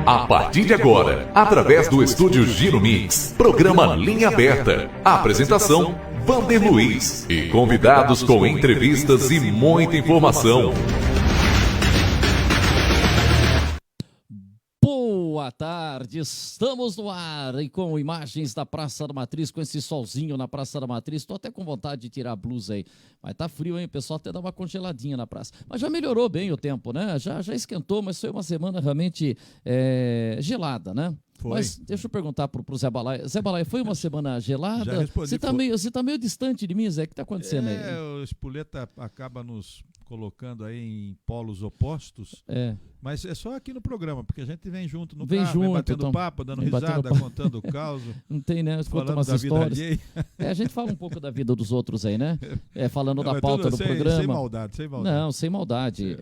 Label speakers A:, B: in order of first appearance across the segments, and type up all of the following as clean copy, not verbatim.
A: A partir de agora, através do estúdio Giro Mix, programa Linha Aberta. Apresentação, Vander Luiz. E convidados com entrevistas e muita informação.
B: Boa tarde, estamos no ar e com imagens da Praça da Matriz, com esse solzinho na Praça da Matriz. Estou até com vontade de tirar a blusa aí, mas tá frio, hein? O pessoal até dá uma congeladinha na praça. Mas já melhorou bem o tempo, né? Já esquentou, mas foi uma semana realmente gelada, né?
C: Foi.
B: Mas deixa eu perguntar pro Zé Balai. Zé Balai, foi uma semana gelada?
C: Já respondi,
B: você tá meio distante de mim, Zé. O que tá acontecendo aí?
C: O Espoleta acaba nos colocando aí em polos opostos, mas é só aqui no programa, porque a gente vem junto no carro, vem batendo papo, dando risada, contando o caos.
B: Não tem, né? Conta umas histórias. A gente fala um pouco da vida dos outros aí, né? Falando da pauta do programa.
C: Sem maldade.
B: Não, sem maldade.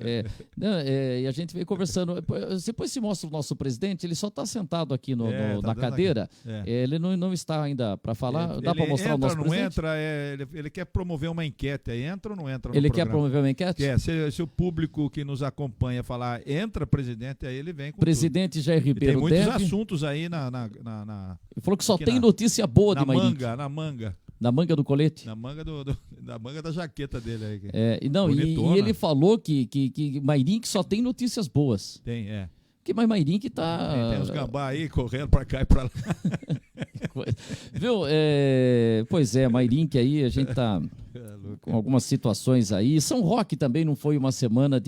B: E a gente vem conversando. Depois se mostra o nosso presidente, ele só está sentado aqui na cadeira. Ele não está ainda para falar. Dá para mostrar o nosso presidente?
C: Ele quer promover uma enquete aí. Entra ou não entra no
B: Ele
C: programa?
B: Quer promover uma enquete?
C: Se o público que nos acompanha falar entra presidente, aí ele vem com
B: presidente
C: tudo.
B: Jair Ribeiro
C: tem muitos assuntos aí
B: Ele falou que só tem notícia boa de Mairink.
C: Na manga.
B: Na manga do colete?
C: Na manga da manga da jaqueta dele aí.
B: E ele falou que Mairink só tem notícias boas.
C: Tem,
B: Mas Mairink tá...
C: Tem uns gambá aí correndo pra cá e pra lá.
B: Viu? Pois é, Mairink aí, a gente tá com algumas situações aí. São Roque também não foi uma semana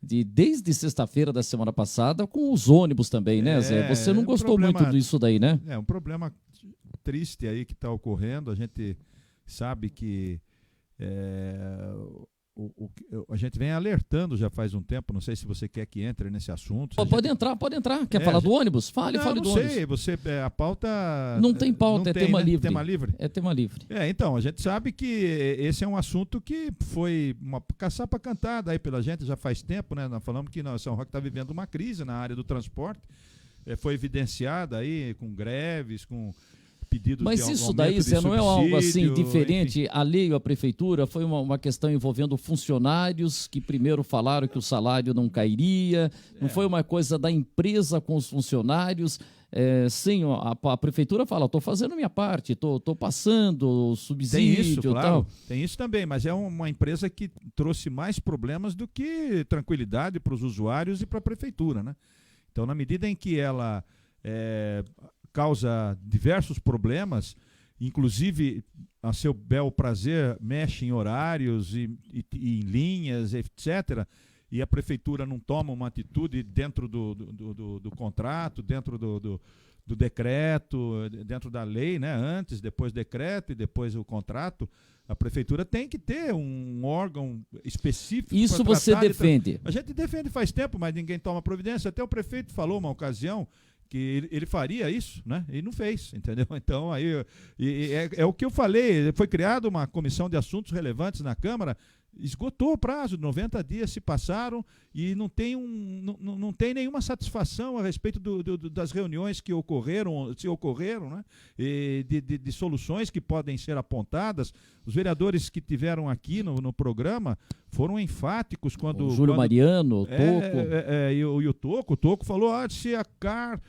B: desde sexta-feira da semana passada, com os ônibus também, né, Zé? Você não gostou muito disso daí, né?
C: É um problema triste aí que está ocorrendo. A gente sabe que a gente vem alertando já faz um tempo. Não sei se você quer que entre nesse assunto.
B: Pode entrar. Quer falar do ônibus? Fale do ônibus.
C: Não sei, a pauta...
B: Não tem pauta, tema livre.
C: Tema livre?
B: É tema livre.
C: Então, a gente sabe que esse é um assunto que foi uma caçapa cantada aí pela gente já faz tempo, né? Nós falamos que São Roque está vivendo uma crise na área do transporte. Foi evidenciada aí com greves, com...
B: Mas isso daí, Zé, não é algo assim diferente, alheio à prefeitura? Foi uma questão envolvendo funcionários que primeiro falaram que o salário não cairia, não foi uma coisa da empresa com os funcionários? Sim, a prefeitura fala, estou fazendo a minha parte, estou passando subsídio.
C: Tem isso, claro,
B: tal.
C: Tem isso também, mas é uma empresa que trouxe mais problemas do que tranquilidade para os usuários e para a prefeitura, né? Então, na medida em que ela... causa diversos problemas, inclusive a seu bel prazer mexe em horários e em linhas, etc., e a prefeitura não toma uma atitude dentro do contrato, dentro do decreto, dentro da lei, né? Antes, depois decreto e depois o contrato, a prefeitura tem que ter um órgão específico.
B: Isso você defende?
C: A gente defende faz tempo, mas ninguém toma providência. Até o prefeito falou uma ocasião que ele faria isso, né? E não fez, entendeu? Então, aí é o que eu falei, foi criada uma comissão de assuntos relevantes na Câmara, esgotou o prazo, 90 dias se passaram e não tem nenhuma satisfação a respeito das reuniões que ocorreram, né? E de soluções que podem ser apontadas. Os vereadores que tiveram aqui no programa foram enfáticos quando...
B: O Júlio Mariano, o Toco.
C: E o Toco falou, se a CAR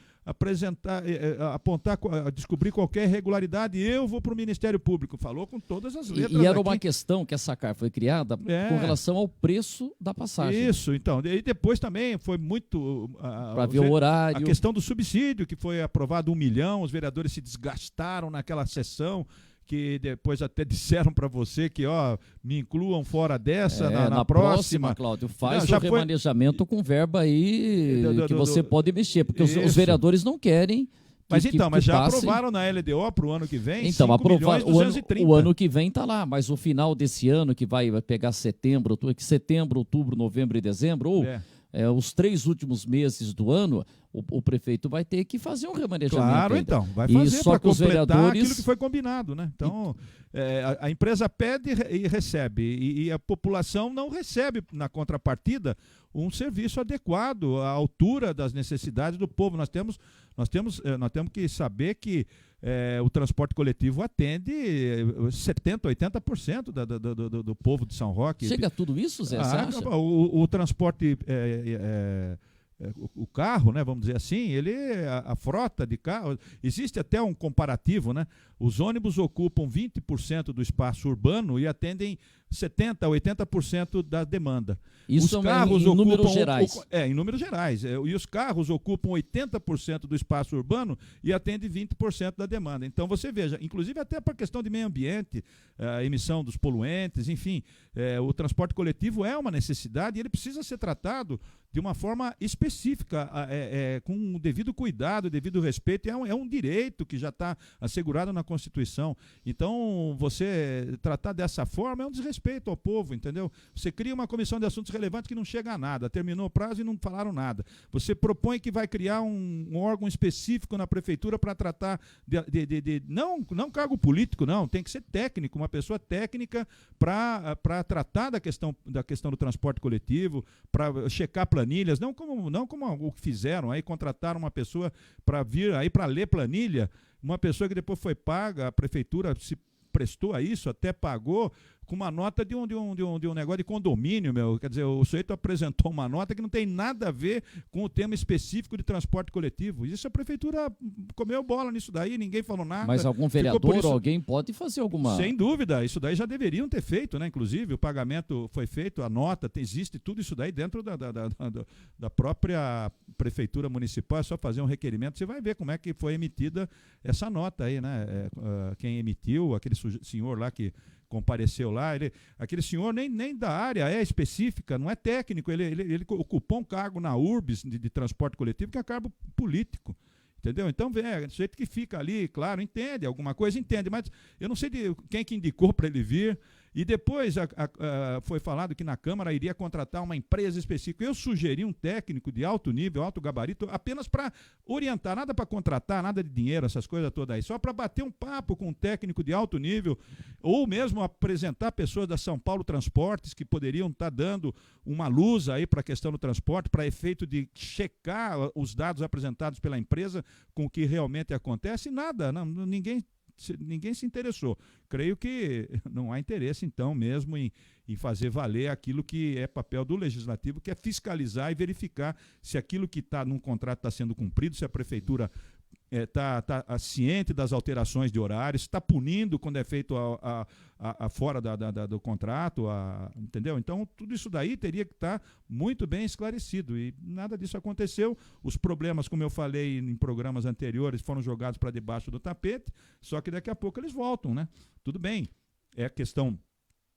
C: apontar, descobrir qualquer irregularidade, eu vou para o Ministério Público. Falou com todas as letras.
B: E era uma questão que essa CAR foi criada com relação ao preço da passagem.
C: Isso, então. E depois também foi muito...
B: Para ver o horário.
C: A questão do subsídio, que foi aprovado 1 milhão, os vereadores se desgastaram naquela sessão, que depois até disseram para você que me incluam fora dessa, na próxima.
B: Cláudio, faz o remanejamento com verba aí que você pode mexer, porque os vereadores não querem.
C: Mas já aprovaram na LDO para o ano que vem,
B: então, aprovaram, o ano que vem está lá, mas o final desse ano, que vai pegar setembro, outubro, novembro e dezembro, ou os 3 últimos meses do ano, o prefeito vai ter que fazer um remanejamento.
C: Claro,
B: ainda.
C: Então, vai fazer para completar
B: vereadores...
C: aquilo que foi combinado, né? Então, a empresa pede e recebe, e a população não recebe na contrapartida um serviço adequado à altura das necessidades do povo. Nós temos que saber que o transporte coletivo atende 70%, 80% do povo de São Roque.
B: Chega a tudo isso, Zé? Você acha?
C: O transporte o carro, né, vamos dizer assim, a frota de carros, existe até um comparativo, né? Os ônibus ocupam 20% do espaço urbano e atendem 70% a 80% da demanda.
B: Isso
C: os carros
B: em números gerais.
C: Em números gerais. E os carros ocupam 80% do espaço urbano e atendem 20% da demanda. Então você veja, inclusive até para a questão de meio ambiente, a emissão dos poluentes, enfim, o transporte coletivo é uma necessidade e ele precisa ser tratado de uma forma específica, com o devido cuidado, o devido respeito. É um direito que já está assegurado na Constituição. Então, você tratar dessa forma é um desrespeito ao povo, entendeu? Você cria uma comissão de assuntos relevantes que não chega a nada, terminou o prazo e não falaram nada. Você propõe que vai criar um órgão específico na prefeitura para tratar não cargo político, não, tem que ser técnico, uma pessoa técnica para tratar da questão do transporte coletivo, para checar planilhas, não como o que fizeram, aí contrataram uma pessoa para vir aí para ler planilha, uma pessoa que depois foi paga, a prefeitura se prestou a isso, até pagou com uma nota de um negócio de condomínio, meu. Quer dizer, o sujeito apresentou uma nota que não tem nada a ver com o tema específico de transporte coletivo. Isso a prefeitura comeu bola nisso daí, ninguém falou nada.
B: Mas algum vereador ou alguém pode fazer alguma...
C: Sem dúvida, isso daí já deveriam ter feito, né? Inclusive, o pagamento foi feito, a nota, existe tudo isso daí dentro da própria prefeitura municipal, é só fazer um requerimento, você vai ver como é que foi emitida essa nota aí, né? Quem emitiu, aquele senhor lá que compareceu lá, aquele senhor nem da área específica, não é técnico, ele ocupou um cargo na URBS de transporte coletivo, que é cargo político, entendeu? Então, o sujeito que fica ali, claro, entende alguma coisa, entende, mas eu não sei de quem que indicou para ele vir. E depois foi falado que na Câmara iria contratar uma empresa específica. Eu sugeri um técnico de alto nível, alto gabarito, apenas para orientar, nada para contratar, nada de dinheiro, essas coisas todas aí, só para bater um papo com um técnico de alto nível, ou mesmo apresentar pessoas da São Paulo Transportes que poderiam estar dando uma luz aí para a questão do transporte, para efeito de checar os dados apresentados pela empresa com o que realmente acontece. Nada, não, ninguém se interessou. Creio que não há interesse, então, mesmo em fazer valer aquilo que é papel do Legislativo, que é fiscalizar e verificar se aquilo que está num contrato está sendo cumprido, se a Prefeitura está ciente das alterações de horários, está punindo quando é feito fora do contrato, entendeu? Então, tudo isso daí teria que estar muito bem esclarecido e nada disso aconteceu. Os problemas, como eu falei em programas anteriores, foram jogados para debaixo do tapete, só que daqui a pouco eles voltam, né? Tudo bem, é questão,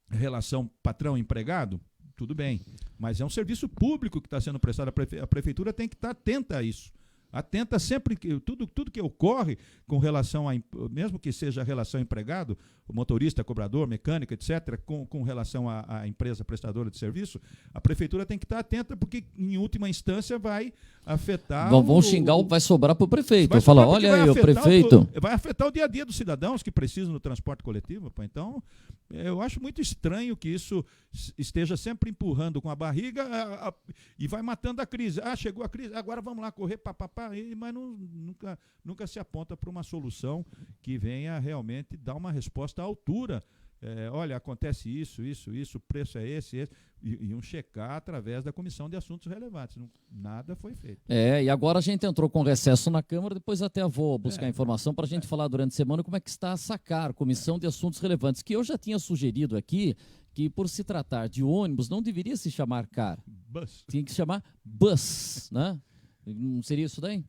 C: relação patrão-empregado, tudo bem, mas é um serviço público que está sendo prestado, a Prefeitura tem que estar atenta a isso. Atenta sempre que tudo que ocorre com relação mesmo que seja a relação empregado, o motorista, cobrador, mecânico, etc., com relação à empresa prestadora de serviço, a prefeitura tem que estar atenta, porque em última instância vai afetar...
B: Vão xingar, vai sobrar para o prefeito. Vai falar, olha aí, o prefeito...
C: Vai afetar o dia a dia dos cidadãos que precisam do transporte coletivo. Pô. Então, eu acho muito estranho que isso esteja sempre empurrando com a barriga e vai matando a crise. Chegou a crise, agora vamos lá correr, mas nunca se aponta para uma solução que venha realmente dar uma resposta à altura. Olha, acontece isso, o preço é esse, e checar através da Comissão de Assuntos Relevantes. Nada foi feito.
B: E agora a gente entrou com recesso na Câmara, depois até vou buscar informação para a gente falar durante a semana como é que está a SACAR, Comissão de Assuntos Relevantes, que eu já tinha sugerido aqui, que por se tratar de ônibus, não deveria se chamar CAR.
C: Bus.
B: Tinha que se chamar BUS, né? Não seria isso daí?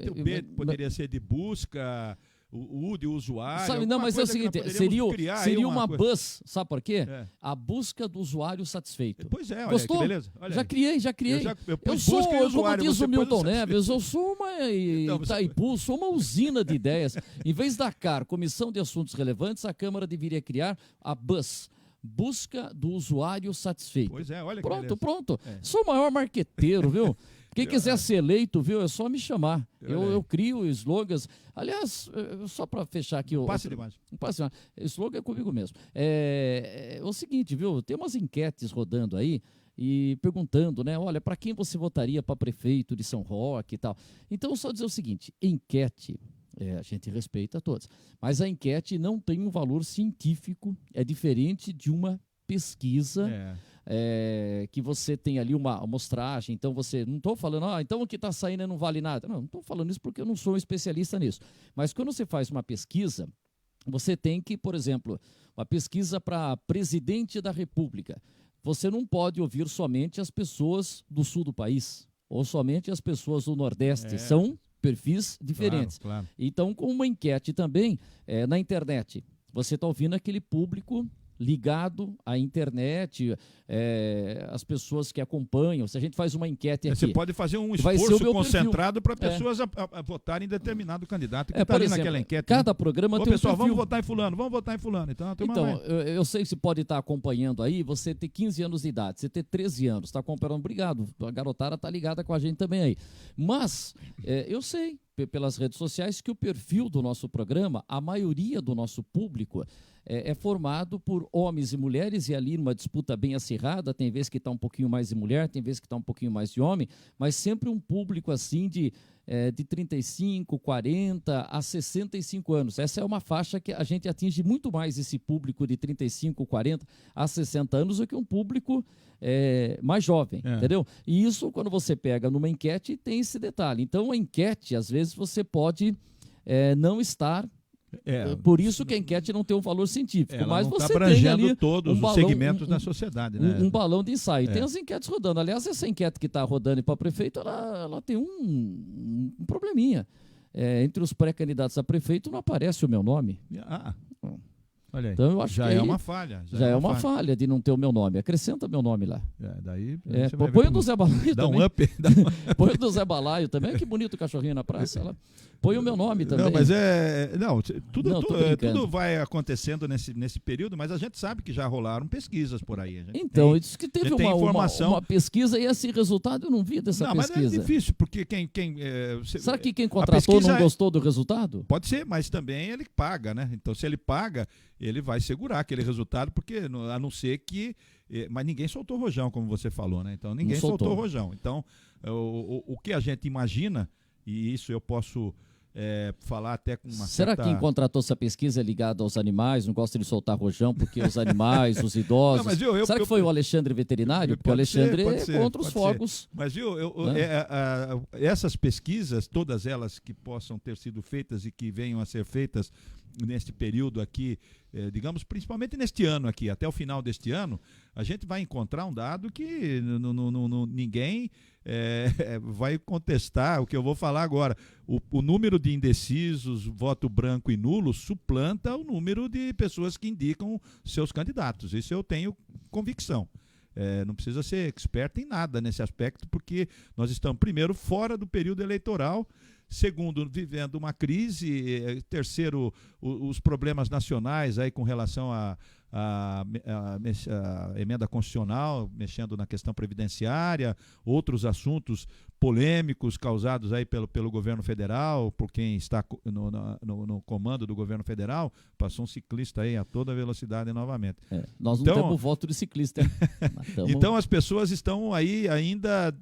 C: O B poderia ser de busca, o U de usuário.
B: Sabe, não, mas é o seguinte, seria uma bus, sabe por quê? A busca do usuário satisfeito.
C: Pois é, olha,
B: gostou?
C: Que beleza. Olha
B: já criei.
C: Eu sou,
B: como diz o Milton Neves, eu sou uma Itaipu, sou uma usina de ideias. Em vez da CAR, Comissão de Assuntos Relevantes, a Câmara deveria criar a BUS, Busca do Usuário Satisfeito.
C: Pois é, olha que
B: Pronto. Sou o maior marqueteiro, viu? Quem quiser ser eleito, viu, é só me chamar. Eu crio slogans. Aliás, só para fechar aqui...
C: Passe de imagem.
B: Slogan é comigo mesmo. É o seguinte, viu? Tem umas enquetes rodando aí e perguntando, né? Olha, para quem você votaria para prefeito de São Roque e tal? Então, só dizer o seguinte, enquete... a gente respeita todos. Mas a enquete não tem um valor científico, é diferente de uma pesquisa. que você tem ali uma amostragem, então você, não estou falando, então o que está saindo não vale nada. Não estou falando isso porque eu não sou um especialista nisso. Mas quando você faz uma pesquisa, você tem que, por exemplo, uma pesquisa para presidente da República, você não pode ouvir somente as pessoas do sul do país, ou somente as pessoas do Nordeste, são perfis diferentes.
C: Claro.
B: Então, com uma enquete também, na internet, você está ouvindo aquele público ligado à internet, as pessoas que acompanham. Se a gente faz uma enquete aqui...
C: Você pode fazer um esforço concentrado para pessoas a votarem em determinado candidato que está ali
B: exemplo,
C: naquela enquete.
B: Cada programa tem
C: pessoal,
B: um perfil.
C: vamos votar em fulano. Então
B: eu sei que você pode estar acompanhando aí, você ter 15 anos de idade, você ter 13 anos, está acompanhando, obrigado, a garotada está ligada com a gente também aí. Mas eu sei, pelas redes sociais, que o perfil do nosso programa, a maioria do nosso público é formado por homens e mulheres, e ali numa disputa bem acirrada, tem vezes que está um pouquinho mais de mulher, tem vezes que está um pouquinho mais de homem, mas sempre um público assim de 35, 40 a 65 anos. Essa é uma faixa que a gente atinge muito mais esse público de 35, 40 a 60 anos do que um público mais jovem, entendeu? E isso, quando você pega numa enquete, tem esse detalhe. Então, a enquete, às vezes, você pode não estar... por isso que a enquete não tem um valor científico, mas
C: não
B: você
C: tá abrangendo
B: tem ali
C: todos os segmentos da sociedade, né?
B: Um balão de ensaio. Tem as enquetes rodando. Aliás, essa enquete que está rodando para prefeito, ela tem um probleminha. Entre os pré-candidatos a prefeito não aparece o meu nome.
C: Olha aí.
B: Então, eu acho
C: já
B: que
C: é uma falha.
B: Já é uma falha de não ter o meu nome. Acrescenta meu nome lá.
C: Daí
B: põe o do Zé Balaio
C: dá
B: também.
C: Um up.
B: Põe o do Zé Balaio também. Que bonito o cachorrinho na praça. Lá. Põe o meu nome também.
C: Não, mas tudo vai acontecendo nesse período, mas a gente sabe que já rolaram pesquisas por aí.
B: Então, isso que teve uma pesquisa e esse resultado eu não vi dessa pesquisa.
C: Mas é difícil, porque
B: será que quem contratou não gostou do resultado?
C: Pode ser, mas também ele paga, né? Então, se ele paga, ele vai segurar aquele resultado, porque a não ser que... Mas ninguém soltou rojão, como você falou, né? Então, ninguém soltou rojão. Então, o que a gente imagina, e isso eu posso... falar até com uma
B: Será que quem contratou essa pesquisa é ligado aos animais, não gosta de soltar rojão porque os animais, os idosos... Não, será que foi o Alexandre veterinário? Porque o Alexandre é contra os fogos.
C: Mas viu, essas pesquisas, todas elas que possam ter sido feitas e que venham a ser feitas neste período aqui, digamos, principalmente neste ano aqui, até o final deste ano, a gente vai encontrar um dado que ninguém vai contestar o que eu vou falar agora. O número de indecisos, voto branco e nulo, suplanta o número de pessoas que indicam seus candidatos. Isso eu tenho convicção. Não precisa ser experto em nada nesse aspecto, porque nós estamos, primeiro, fora do período eleitoral, segundo, vivendo uma crise, terceiro, os problemas nacionais aí com relação à emenda constitucional, mexendo na questão previdenciária, outros assuntos polêmicos causados aí pelo governo federal, por quem está no comando do governo federal, passou um ciclista aí a toda velocidade novamente.
B: Nós não temos voto de ciclista.
C: Então as pessoas estão aí ainda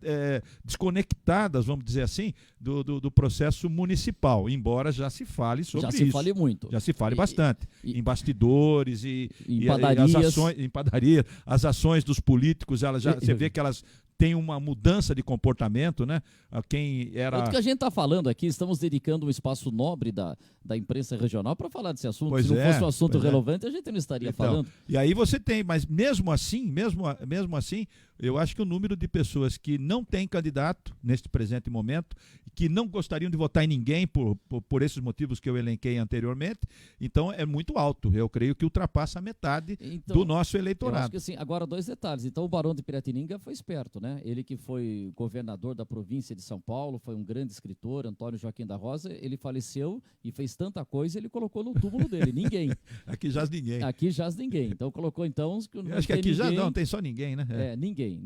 C: desconectadas, vamos dizer assim, do processo municipal, embora já se fale sobre isso.
B: Já se fale muito.
C: Já se fale bastante. Em bastidores
B: em padarias.
C: Em padaria, as ações dos políticos, você vê que elas têm uma mudança de comportamento, né? Quem era...
B: Tanto que a gente está falando aqui, estamos dedicando um espaço nobre da imprensa regional para falar desse assunto. Se não fosse um assunto relevante, a gente não estaria falando.
C: E aí você tem, mas mesmo assim, eu acho que o número de pessoas que não têm candidato neste presente momento, que não gostariam de votar em ninguém por esses motivos que eu elenquei anteriormente, então é muito alto. Eu creio que ultrapassa a metade do nosso eleitorado.
B: Eu acho que assim, agora 2 detalhes. Então o Barão de Piratininga foi esperto, né? Ele que foi governador da província de São Paulo, foi um grande escritor, Antônio Joaquim da Rosa, ele faleceu e fez tanta coisa, ele colocou no túmulo dele, ninguém.
C: Aqui jaz ninguém.
B: Aqui jaz ninguém. Então colocou
C: acho que aqui já não, tem só ninguém, né?
B: Ninguém.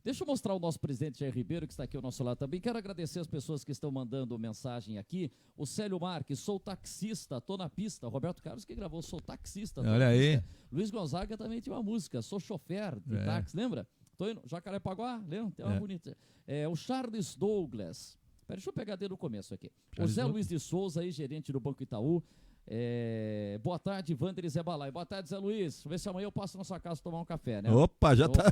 B: Deixa eu mostrar o nosso presidente Jair Ribeiro, que está aqui ao nosso lado também. Quero agradecer as pessoas que estão mandando mensagem aqui. O Célio Marques, sou taxista, tô na pista. Roberto Carlos que gravou, sou taxista.
C: Olha aí.
B: Luiz Gonzaga também tinha uma música, sou chofer de táxi, lembra? Tô indo, Jacarepaguá, lembra? Tem uma bonita. O Charles Douglas. Deixa eu pegar desde o começo aqui. O Zé Luiz de Souza, aí, gerente do Banco Itaú. Boa tarde, Vander e Zé Balai. Boa tarde, Zé Luiz. Deixa eu ver se amanhã eu passo na sua casa tomar um café, né?
C: Opa, já tá.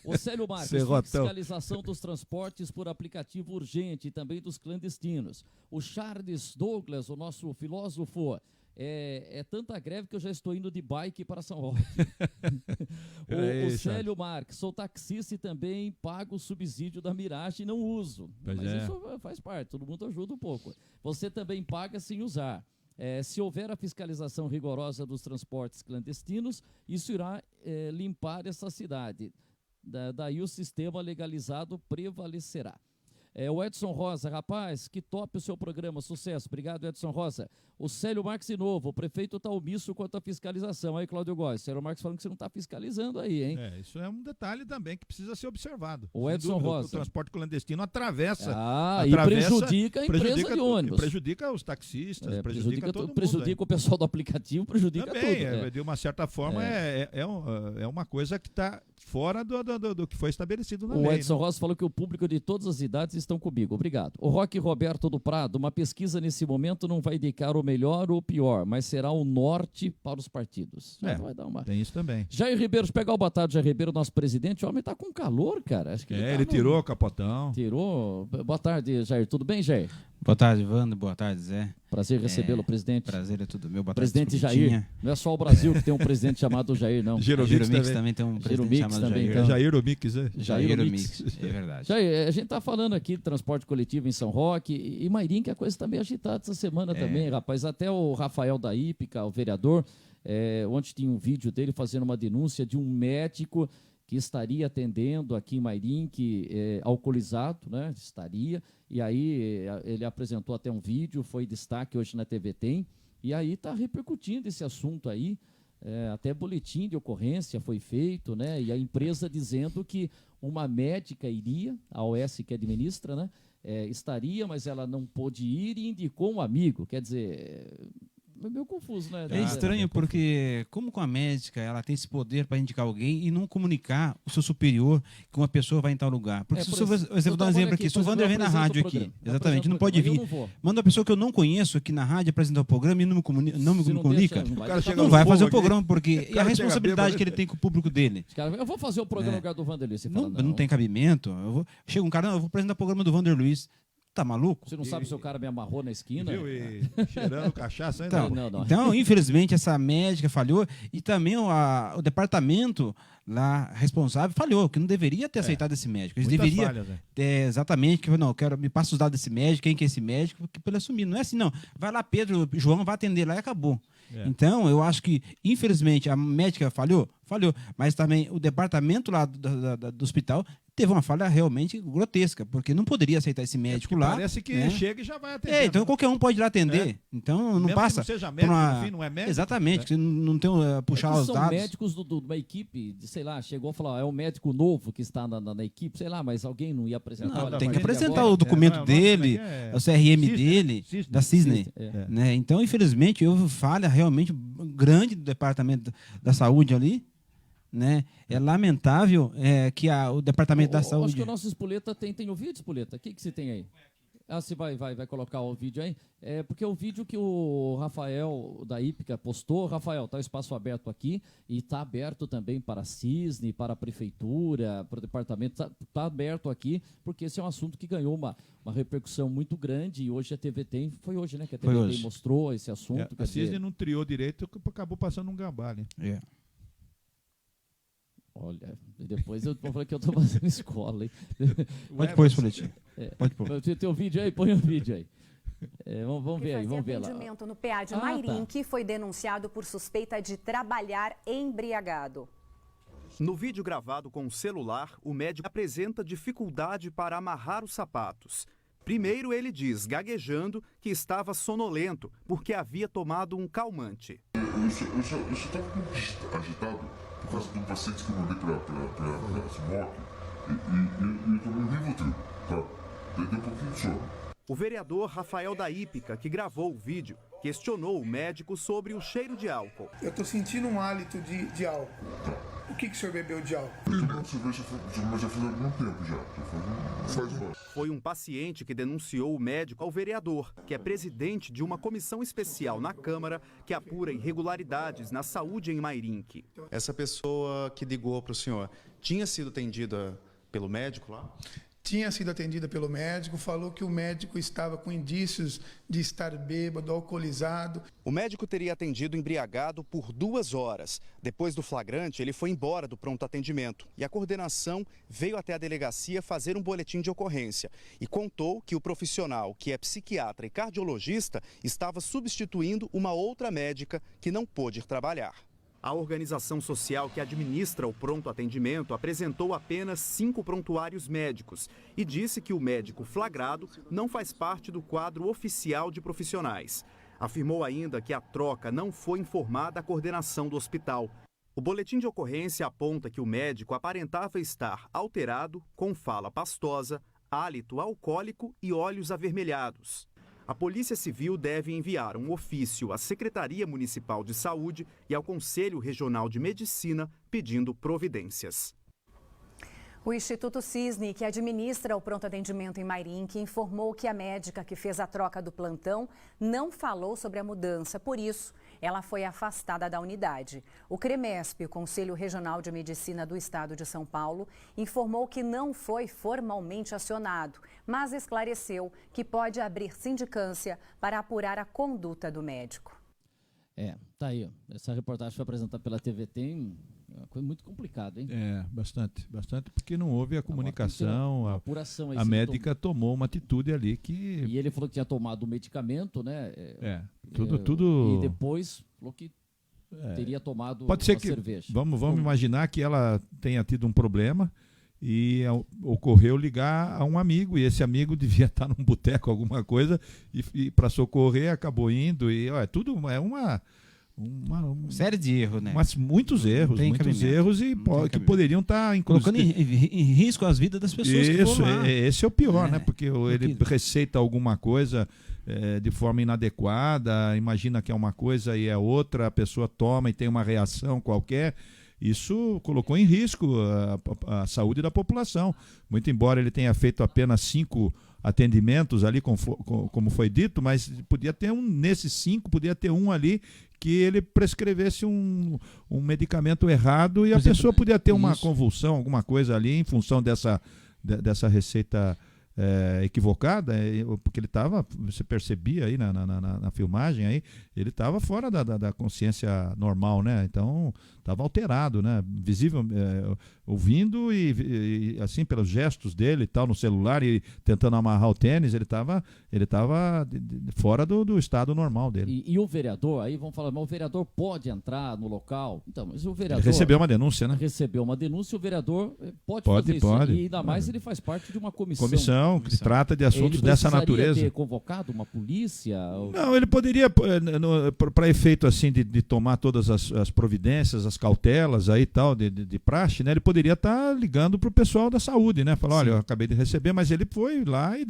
B: O Célio Marques, fiscalização dos transportes por aplicativo urgente e também dos clandestinos. O Charles Douglas, o nosso filósofo, é tanta greve que eu já estou indo de bike para São Roque. o Célio Marques, sou taxista e também pago o subsídio da Mirage e não uso. Mas isso faz parte, todo mundo ajuda um pouco. Você também paga sem usar. Se houver a fiscalização rigorosa dos transportes clandestinos, isso irá limpar essa cidade. Daí o sistema legalizado prevalecerá. O Edson Rosa, rapaz, que top o seu programa, sucesso. Obrigado, Edson Rosa. O Célio Marques de novo, o prefeito está omisso quanto à fiscalização. Aí, Cláudio Góes, Célio Marques falando que você não está fiscalizando aí, hein?
C: Isso é um detalhe também que precisa ser observado.
B: O Edson Rosa.
C: O transporte clandestino atravessa.
B: E prejudica a empresa de ônibus.
C: Prejudica os taxistas, prejudica todo mundo.
B: Prejudica o pessoal do aplicativo, prejudica
C: também,
B: tudo.
C: De uma certa forma, é uma coisa que está fora do que foi estabelecido na lei.
B: O Edson Rosa falou que o público de todas as idades estão comigo. Obrigado. O Roque Roberto do Prado, uma pesquisa nesse momento não vai indicar o melhor ou o pior, mas será o norte para os partidos. Vai dar uma...
C: Tem isso também.
B: Jair Ribeiro, deixa eu pegar o boa tarde, Jair Ribeiro, nosso presidente. O homem está com calor, cara. Acho que
C: ele tirou o capotão.
B: Tirou. Boa tarde, Jair. Tudo bem, Jair?
D: Boa tarde, Wander. Boa tarde, Zé.
B: Prazer recebê-lo, presidente.
D: Prazer é tudo meu. Boa
B: presidente tarde, Jair. Não é só o Brasil que tem um presidente chamado Jair, não.
D: Giromix também tem um presidente chamado Jair.
B: Então.
C: Jairomix, é?
D: Jairomix, é verdade.
B: Jair, a gente está falando aqui de transporte coletivo em São Roque e Mairim, que a coisa está meio agitada essa semana também, rapaz. Até o Rafael da Hípica, o vereador, ontem tinha um vídeo dele fazendo uma denúncia de um médico que estaria atendendo aqui em Mairim, que alcoolizado, né? Estaria. E aí ele apresentou até um vídeo, foi destaque hoje na TV Tem. E aí está repercutindo esse assunto aí. Até boletim de ocorrência foi feito, né? E a empresa dizendo que uma médica iria, a OS que administra, né? Estaria, mas ela não pôde ir e indicou um amigo. Quer dizer, é meio confuso, né?
D: É estranho porque, como com a médica, ela tem esse poder para indicar alguém e não comunicar o seu superior que uma pessoa vai em tal lugar. Porque se eu vou dar um exemplo aqui, se o Wander vem na rádio aqui, exatamente, não pode vir. Manda uma pessoa que eu não conheço aqui na rádio apresentar o programa e não me comunica, não vai fazer o programa, porque é a responsabilidade que ele tem com o público dele.
B: Eu vou fazer o programa no lugar do Wander Luiz.
D: Não tem cabimento. Chega um cara, eu vou apresentar o programa do Wander Luiz. Tá maluco?
B: Você não sabe se o cara me amarrou na esquina?
C: Viu? E cheirando cachaça ainda.
D: Então, infelizmente, essa médica falhou e também o departamento lá responsável falhou, que não deveria ter aceitado esse médico. Eles deveriam exatamente, que não, me passa os dados desse médico, quem que é esse médico, para ele assumir. Não é assim, não. Vai lá, Pedro, João, vai atender lá e acabou. Então, eu acho que, infelizmente, a médica falhou, mas também o departamento lá do hospital teve uma falha realmente grotesca, porque não poderia aceitar esse médico lá.
C: Parece que chega e já vai atender.
D: Então qualquer um pode ir lá atender. Então não passa.
C: Que não seja médico, enfim, não é médico.
D: Exatamente, que não tem puxar os dados.
B: São médicos de uma equipe, sei lá, chegou a falar, é um médico novo que está na equipe, sei lá, mas alguém não ia apresentar.
D: Não, tem que apresentar o documento dele, o CRM dele, da Cisne. Né? Então, infelizmente, houve falha realmente grande do departamento da saúde ali. Né? É lamentável que o Departamento da Saúde...
B: Acho que o nosso Espoleta tem o vídeo, Espoleta. O que você tem aí? Você vai colocar o vídeo aí? Porque o vídeo que o Rafael da Hípica postou, Rafael, está o espaço aberto aqui e está aberto também para a Cisne, para a Prefeitura, para o Departamento, está aberto aqui, porque esse é um assunto que ganhou uma repercussão muito grande e hoje a TV Tem, foi hoje, né? Que a TV Tem mostrou esse assunto.
C: A Cisne não triou direito, acabou passando um gambá, né?
B: Olha, depois eu falei que eu estou fazendo escola, hein?
D: Pode pôr isso, Boletim. Pode pôr.
B: Tem o vídeo aí? Põe o vídeo aí. Vamos ver aí, vamos ver lá.
E: Atendimento no PA de Mairim, que foi denunciado por suspeita de trabalhar embriagado.
F: No vídeo gravado com o celular, o médico apresenta dificuldade para amarrar os sapatos. Primeiro, ele diz, gaguejando, que estava sonolento, porque havia tomado um calmante.
G: Eu estava agitado por causa de um paciente que eu mandei para Simoc e tomei um Rivotril, tá? Deu um pouquinho de sono.
F: O vereador Rafael da Hípica, que gravou o vídeo, questionou o médico sobre o cheiro de álcool.
H: Eu estou sentindo um hálito de álcool. O que o senhor bebeu de álcool?
G: Tomando cerveja, mas já faz algum tempo já. Faz um ano.
F: Foi um paciente que denunciou o médico ao vereador, que é presidente de uma comissão especial na Câmara que apura irregularidades na saúde em Mairinque.
I: Essa pessoa que ligou para o senhor tinha sido atendida pelo médico lá?
H: Tinha sido atendida pelo médico, falou que o médico estava com indícios de estar bêbado, alcoolizado.
F: O médico teria atendido embriagado por 2 horas. Depois do flagrante, ele foi embora do pronto atendimento. E a coordenação veio até a delegacia fazer um boletim de ocorrência e contou que o profissional, que é psiquiatra e cardiologista, estava substituindo uma outra médica que não pôde ir trabalhar. A organização social que administra o pronto atendimento apresentou apenas 5 prontuários médicos e disse que o médico flagrado não faz parte do quadro oficial de profissionais. Afirmou ainda que a troca não foi informada à coordenação do hospital. O boletim de ocorrência aponta que o médico aparentava estar alterado, com fala pastosa, hálito alcoólico e olhos avermelhados. A Polícia Civil deve enviar um ofício à Secretaria Municipal de Saúde e ao Conselho Regional de Medicina pedindo providências.
E: O Instituto Cisne, que administra o pronto atendimento em Mairinque, informou que a médica que fez a troca do plantão não falou sobre a mudança. Por isso, ela foi afastada da unidade. O CREMESP, o Conselho Regional de Medicina do Estado de São Paulo, informou que não foi formalmente acionado, mas esclareceu que pode abrir sindicância para apurar a conduta do médico.
B: Tá aí. Essa reportagem foi apresentada pela TVT. Uma coisa muito complicada, hein?
C: Bastante, porque não houve a comunicação,
B: apuração aí,
C: a médica tomou uma atitude ali que...
B: E ele falou que tinha tomado o medicamento, né?
C: Tudo...
B: E depois falou que teria tomado
C: Pode ser
B: uma
C: que,
B: cerveja.
C: Vamos imaginar que ela tenha tido um problema e ocorreu ligar a um amigo, e esse amigo devia estar num boteco, alguma coisa, e para socorrer acabou indo, e tudo é uma
D: série de erros, né?
C: Mas muitos erros e que poderiam estar
D: colocando em risco as vidas das pessoas.
C: Isso, esse é o pior, né? Porque ele receita alguma coisa de forma inadequada, imagina que é uma coisa e é outra, a pessoa toma e tem uma reação qualquer. Isso colocou em risco a saúde da população. Muito embora ele tenha feito apenas 5 atendimentos ali, como foi dito, mas podia ter nesses 5, podia ter um ali que ele prescrevesse um medicamento errado e a pessoa podia ter uma convulsão, alguma coisa ali em função dessa receita equivocada, porque ele estava, você percebia aí na filmagem, aí, ele estava fora da consciência normal, né? Então estava alterado, né? Visível, ouvindo e assim pelos gestos dele e tal no celular e tentando amarrar o tênis, ele estava fora do estado normal dele.
B: E o vereador, aí vão falar, mas o vereador pode entrar no local? Então, mas o vereador
C: ele recebeu uma denúncia, né?
B: Recebeu uma denúncia, o vereador pode fazer isso. E ainda mais ele faz parte de uma comissão
C: que trata de assuntos dessa natureza.
B: Ele ter convocado uma polícia?
C: Não, ele poderia, para efeito assim de tomar todas as providências, as cautelas aí tal, de praxe, né? Ele poderia estar ligando para o pessoal da saúde, né? Falar, olha, eu acabei de receber, mas ele foi lá e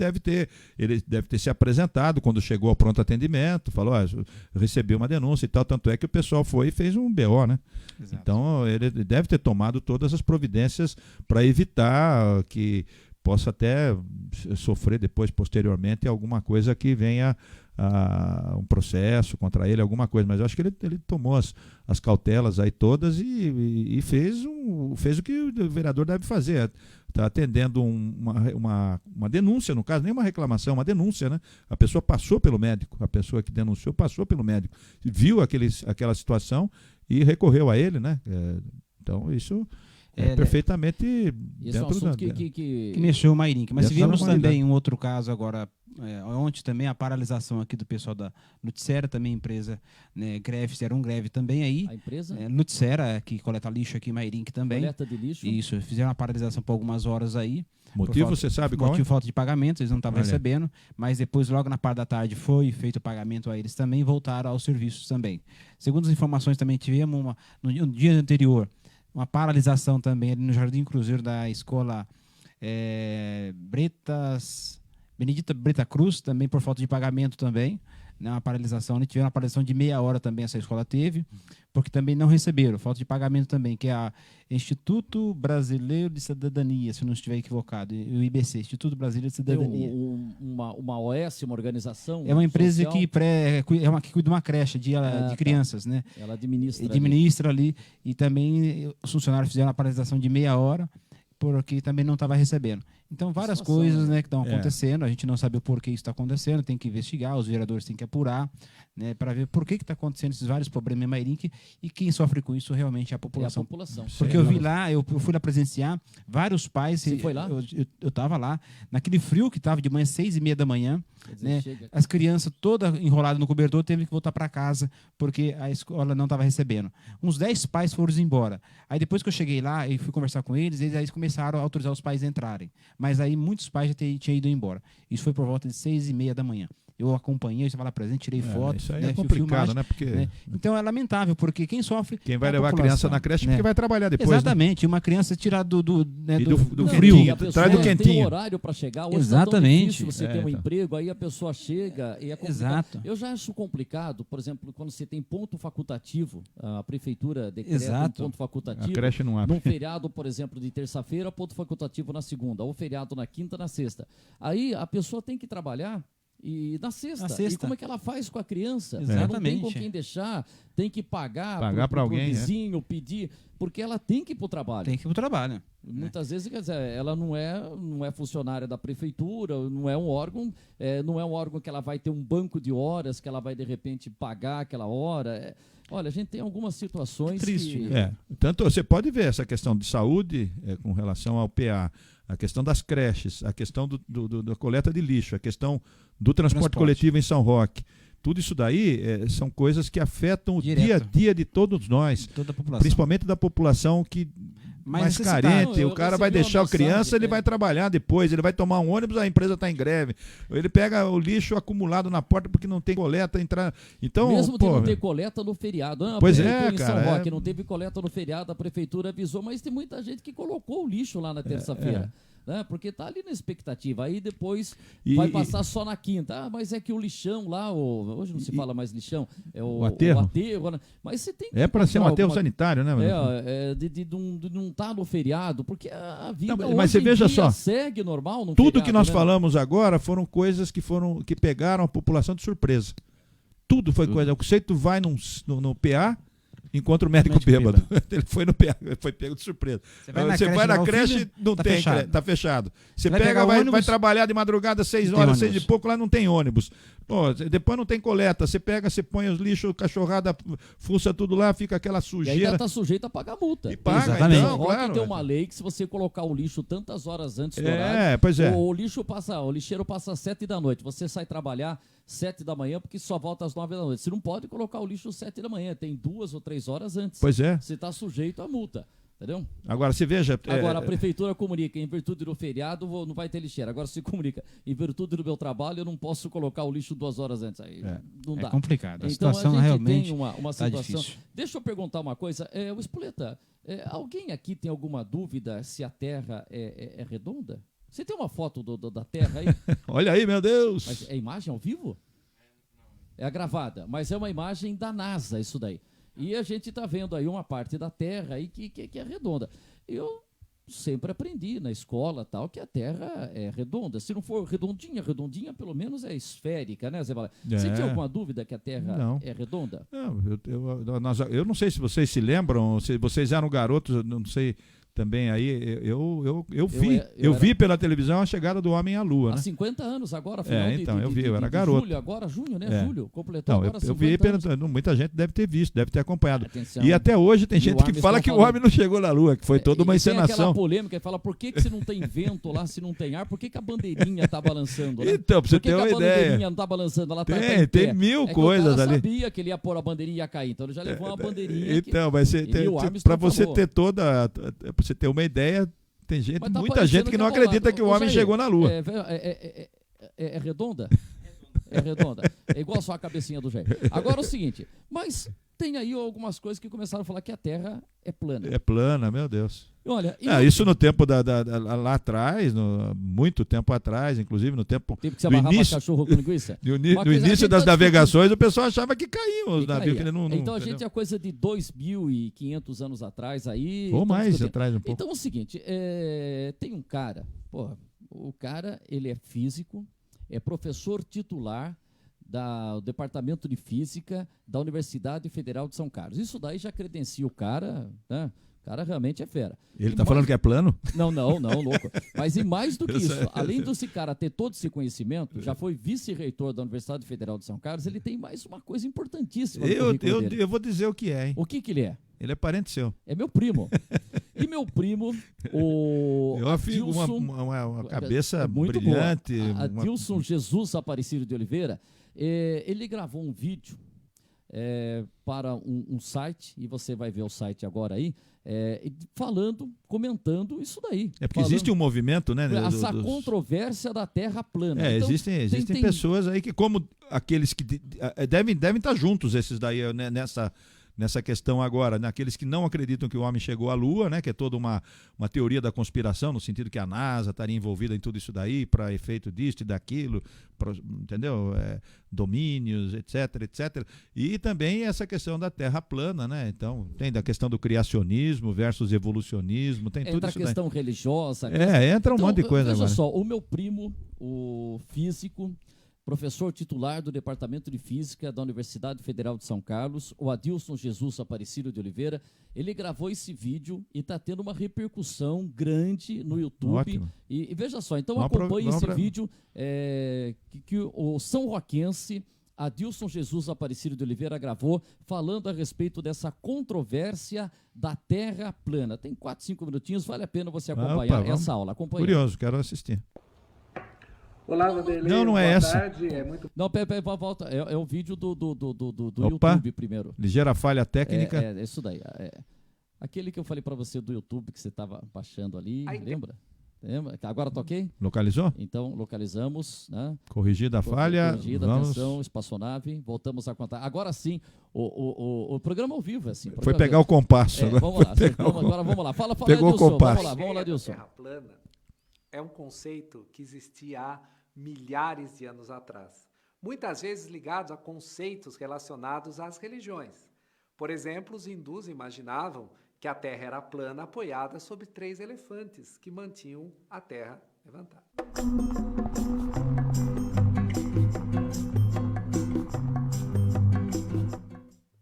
C: ele deve ter se apresentado quando chegou ao pronto atendimento, falou, eu recebi uma denúncia e tal, tanto é que o pessoal foi e fez um BO, né? Exato. Então, ele deve ter tomado todas as providências para evitar que possa até sofrer depois, posteriormente, alguma coisa que venha um processo contra ele, alguma coisa. Mas eu acho que ele tomou as cautelas aí todas e fez o que o vereador deve fazer. Está atendendo uma denúncia, no caso, nem uma reclamação, uma denúncia, né? A pessoa passou pelo médico, a pessoa que denunciou passou pelo médico, viu aquela situação e recorreu a ele, né? Então, isso... perfeitamente
B: dentro
D: que mexeu o Mairinque. Mas vimos também um outro caso agora, ontem também, a paralisação aqui do pessoal da Nutsera, também empresa, né, greve, fizeram greve também aí.
B: A empresa?
D: Nutsera, que coleta lixo aqui em Mairinque também.
B: Coleta de lixo?
D: Isso, fizeram uma paralisação por algumas horas aí.
C: Motivo, você sabe qual é?
D: Motivo, falta de pagamento, eles não estavam recebendo, mas depois, logo na parte da tarde, foi feito o pagamento a eles também e voltaram aos serviços também. Segundo as informações, também tivemos no dia anterior, uma paralisação também ali no Jardim Cruzeiro da escola Benedita Breta Cruz, também por falta de pagamento também. né, uma paralisação, né, tiveram uma paralisação de meia hora também, essa escola teve, porque também não receberam, falta de pagamento também, que é a Instituto Brasileiro de Cidadania, se não estiver equivocado, o IBC, Instituto Brasileiro de Cidadania.
B: Uma OS, uma organização
D: é uma empresa
B: social?
D: que cuida de uma creche de crianças, né?
B: Ela administra.
D: Administra ali, e também os funcionários fizeram uma paralisação de meia hora, porque também não estava recebendo. Então, várias coisas, né, que estão acontecendo, a gente não sabe o porquê isso está acontecendo, tem que investigar, os vereadores têm que apurar, né, para ver por que está acontecendo esses vários problemas em Mairinque, e quem sofre com isso realmente é a população. Porque eu vi lá, eu fui lá presenciar, vários pais...
B: Você foi lá?
D: Eu estava lá, naquele frio que estava de manhã, 6h30 da manhã, né, as crianças todas enroladas no cobertor teve que voltar para casa, porque a escola não estava recebendo. Uns 10 pais foram embora. Aí depois que eu cheguei lá e fui conversar com eles aí começaram a autorizar os pais a entrarem. Mas aí muitos pais já tinham ido embora. Isso foi por volta de 6h30 da manhã. Eu acompanhei, eu estava lá presente, tirei fotos.
C: Isso aí é complicado, né? Porque...
D: né? Então é lamentável, porque quem sofre.
C: Quem vai levar a criança na creche, porque vai trabalhar depois.
D: Exatamente, né? Uma criança tirar do
C: frio,
B: traz
C: do quentinho.
B: Tem um horário para chegar. Hoje
D: exatamente.
B: Você tem um emprego, aí a pessoa chega e é complicado.
D: Exato.
B: Eu já acho complicado, por exemplo, quando você tem ponto facultativo, a prefeitura decreta um ponto facultativo.
C: A creche não abre.
B: Num feriado, por exemplo, de terça-feira, ponto facultativo na segunda, ou feriado na quinta, na sexta. Aí a pessoa tem que trabalhar. E na sexta. E como é que ela faz com a criança?
D: Exatamente.
B: Ela não tem com quem deixar, tem que pagar
C: para alguém,
B: vizinho, pedir, porque ela tem que ir para o trabalho.
D: Tem que ir para o trabalho.
B: Muitas vezes, quer dizer, ela não é funcionária da prefeitura, não é um órgão que ela vai ter um banco de horas, que ela vai de repente pagar aquela hora. Olha, a gente tem algumas situações
C: triste. Tanto você pode ver essa questão de saúde com relação ao PA, a questão das creches, a questão da coleta de lixo, a questão do transporte coletivo em São Roque. Tudo isso daí são coisas que afetam o dia a dia de todos nós,
D: toda a população.
C: Principalmente da população que mais carente. O cara vai deixar a criança, ele vai trabalhar depois, ele vai tomar um ônibus, a empresa está em greve. Ele pega o lixo acumulado na porta porque não tem coleta. Então,
B: mesmo de não ter coleta no feriado.
C: Pois
B: em São Roque, não teve coleta no feriado, a prefeitura avisou, mas tem muita gente que colocou o lixo lá na terça-feira. Né? Porque tá ali na expectativa, aí depois vai passar só na quinta. Mas é que o lixão lá, hoje não se fala mais lixão, é o aterro, né? Mas você tem que
C: para ser um aterro sanitário, né?
B: De não estar no feriado, porque a vida
C: mas você veja só,
B: segue normal.
C: Tudo feriado, que nós falamos agora foram coisas que pegaram a população de surpresa. Tudo foi coisa. O conceito vai no PA, encontra o médico bêbado. Ele foi no PA, foi pego de surpresa. Você vai na creche, não tem, tá fechado. Você vai trabalhar de madrugada, 6 horas, 6 e pouco, lá não tem ônibus. Pô, depois não tem coleta. Você põe os lixos, cachorrada, fuça tudo lá, fica aquela sujeira.
B: E ainda tá sujeito a pagar multa.
C: E paga, exatamente. Então,
B: claro. Tem uma lei que se você colocar o lixo tantas horas antes do horário, o lixeiro passa às 7 da noite. Você sai trabalhar 7 da manhã porque só volta às 9 da noite. Você não pode colocar o lixo às 7 da manhã, tem 2 ou 3 horas antes.
C: Pois é.
B: Você está sujeito à multa. Entendeu?
C: Agora, você veja...
B: Agora, a prefeitura comunica, em virtude do feriado, não vai ter lixeira. Agora, se comunica, em virtude do meu trabalho, eu não posso colocar o lixo 2 horas antes. Aí não dá.
D: É complicado. A
B: então,
D: situação
B: a gente
D: realmente
B: tem uma situação...
D: difícil.
B: Deixa eu perguntar uma coisa. O Espoleta, alguém aqui tem alguma dúvida se a Terra é redonda? Você tem uma foto da Terra aí?
C: Olha aí, meu Deus!
B: Mas é imagem ao vivo? É a gravada, mas é uma imagem da NASA, isso daí. E a gente está vendo aí uma parte da Terra aí que é redonda. Eu sempre aprendi na escola tal que a Terra é redonda. Se não for redondinha pelo menos é esférica, né, Zé Balé? Você tinha alguma dúvida que a Terra é redonda?
C: Não, eu não sei se vocês se lembram, se vocês eram garotos, não sei... Também aí, eu vi pela televisão a chegada do homem à Lua.
B: Há
C: né?
B: 50 anos agora, final
C: eu vi, eu era garoto.
B: Junho, né? Julho, completou agora 50
C: eu vi, muita gente deve ter visto, deve ter acompanhado.
B: Atenção.
C: E até hoje tem gente que fala que o homem não chegou na Lua, que foi toda uma encenação.
B: Tem aquela polêmica que fala, por que se não tem vento lá, se não tem ar, por que a bandeirinha está balançando? Né?
C: Então, pra você ter uma ideia.
B: Por que a bandeirinha não está balançando? Ela
C: tem mil coisas ali.
B: Ele sabia que ele ia pôr a bandeirinha e ia cair, então ele já levou uma bandeirinha.
C: Então, mas para você ter pra você ter uma ideia, tem muita gente que não acredita que o homem chegou na Lua.
B: É redonda? É redonda. É igual só a cabecinha do Jair. Agora é o seguinte, mas tem aí algumas coisas que começaram a falar que a Terra é plana.
C: É plana, meu Deus.
B: Olha,
C: isso no tempo lá atrás, muito tempo atrás, inclusive no tempo
B: que você amarrava cachorro com linguiça.
C: No início das navegações, o pessoal achava que caíam os navios.
B: Então a gente é coisa de 2.500 anos atrás aí.
C: Ou mais atrás um pouco.
B: Então é o seguinte, tem um cara, o cara ele é físico, é professor titular do Departamento de Física da Universidade Federal de São Carlos. Isso daí já credencia o cara, né? O cara realmente é fera.
C: Ele está falando que é plano?
B: Não, louco. Mas e mais do que isso, além desse cara ter todo esse conhecimento, já foi vice-reitor da Universidade Federal de São Carlos, ele tem mais uma coisa importantíssima.
C: Eu vou dizer o que é, hein?
B: O que ele é?
C: Ele é parente seu.
B: É meu primo. E meu primo, o
C: Adilson, uma cabeça muito brilhante.
B: Adilson Jesus Aparecido de Oliveira, ele gravou um vídeo para um site, e você vai ver o site agora aí, comentando isso daí.
C: É porque existe um movimento, né?
B: Essa controvérsia da Terra plana.
C: Então, existem pessoas aí que, como aqueles que devem estar juntos, esses daí, né, nessa questão agora, naqueles que não acreditam que o homem chegou à Lua, né, que é toda uma teoria da conspiração, no sentido que a NASA estaria envolvida em tudo isso daí, para efeito disso e daquilo, entendeu? Domínios, etc, etc. E também essa questão da Terra plana, né? Então, tem da questão do criacionismo versus evolucionismo, tem tudo isso daí.
B: Entra a questão religiosa.
C: Entra um monte de coisa agora.
B: Veja só, o meu primo, o físico, professor titular do Departamento de Física da Universidade Federal de São Carlos, o Adilson Jesus Aparecido de Oliveira, ele gravou esse vídeo e está tendo uma repercussão grande no YouTube.
C: Ótimo.
B: E veja só, então acompanhe esse vídeo que o São Roquense Adilson Jesus Aparecido de Oliveira gravou, falando a respeito dessa controvérsia da Terra plana. Tem 4, 5 minutinhos, vale a pena você acompanhar essa aula. Acompanhe.
C: Curioso, quero assistir.
J: Olá, Vanderlei.
C: Não é essa.
J: Tarde,
B: Não, pera, volta. É o vídeo do YouTube primeiro.
C: Ligeira falha técnica.
B: É isso daí. Aquele que eu falei para você do YouTube que você estava baixando ali, lembra? Agora toquei?
C: Localizou?
B: Então, localizamos. Né?
C: Corrigida a falha.
B: Atenção, espaçonave. Voltamos a contar. Agora sim, o programa ao vivo. Assim,
C: foi pegar o compasso.
B: Vamos lá. Agora vamos lá. Fala,
C: pegou
B: Edilson.
C: O compasso.
B: Vamos lá, Edilson.
J: A Terra plana é um conceito que existia há milhares de anos atrás, muitas vezes ligados a conceitos relacionados às religiões. Por exemplo, os hindus imaginavam que a Terra era plana apoiada sobre 3 elefantes que mantinham a Terra levantada.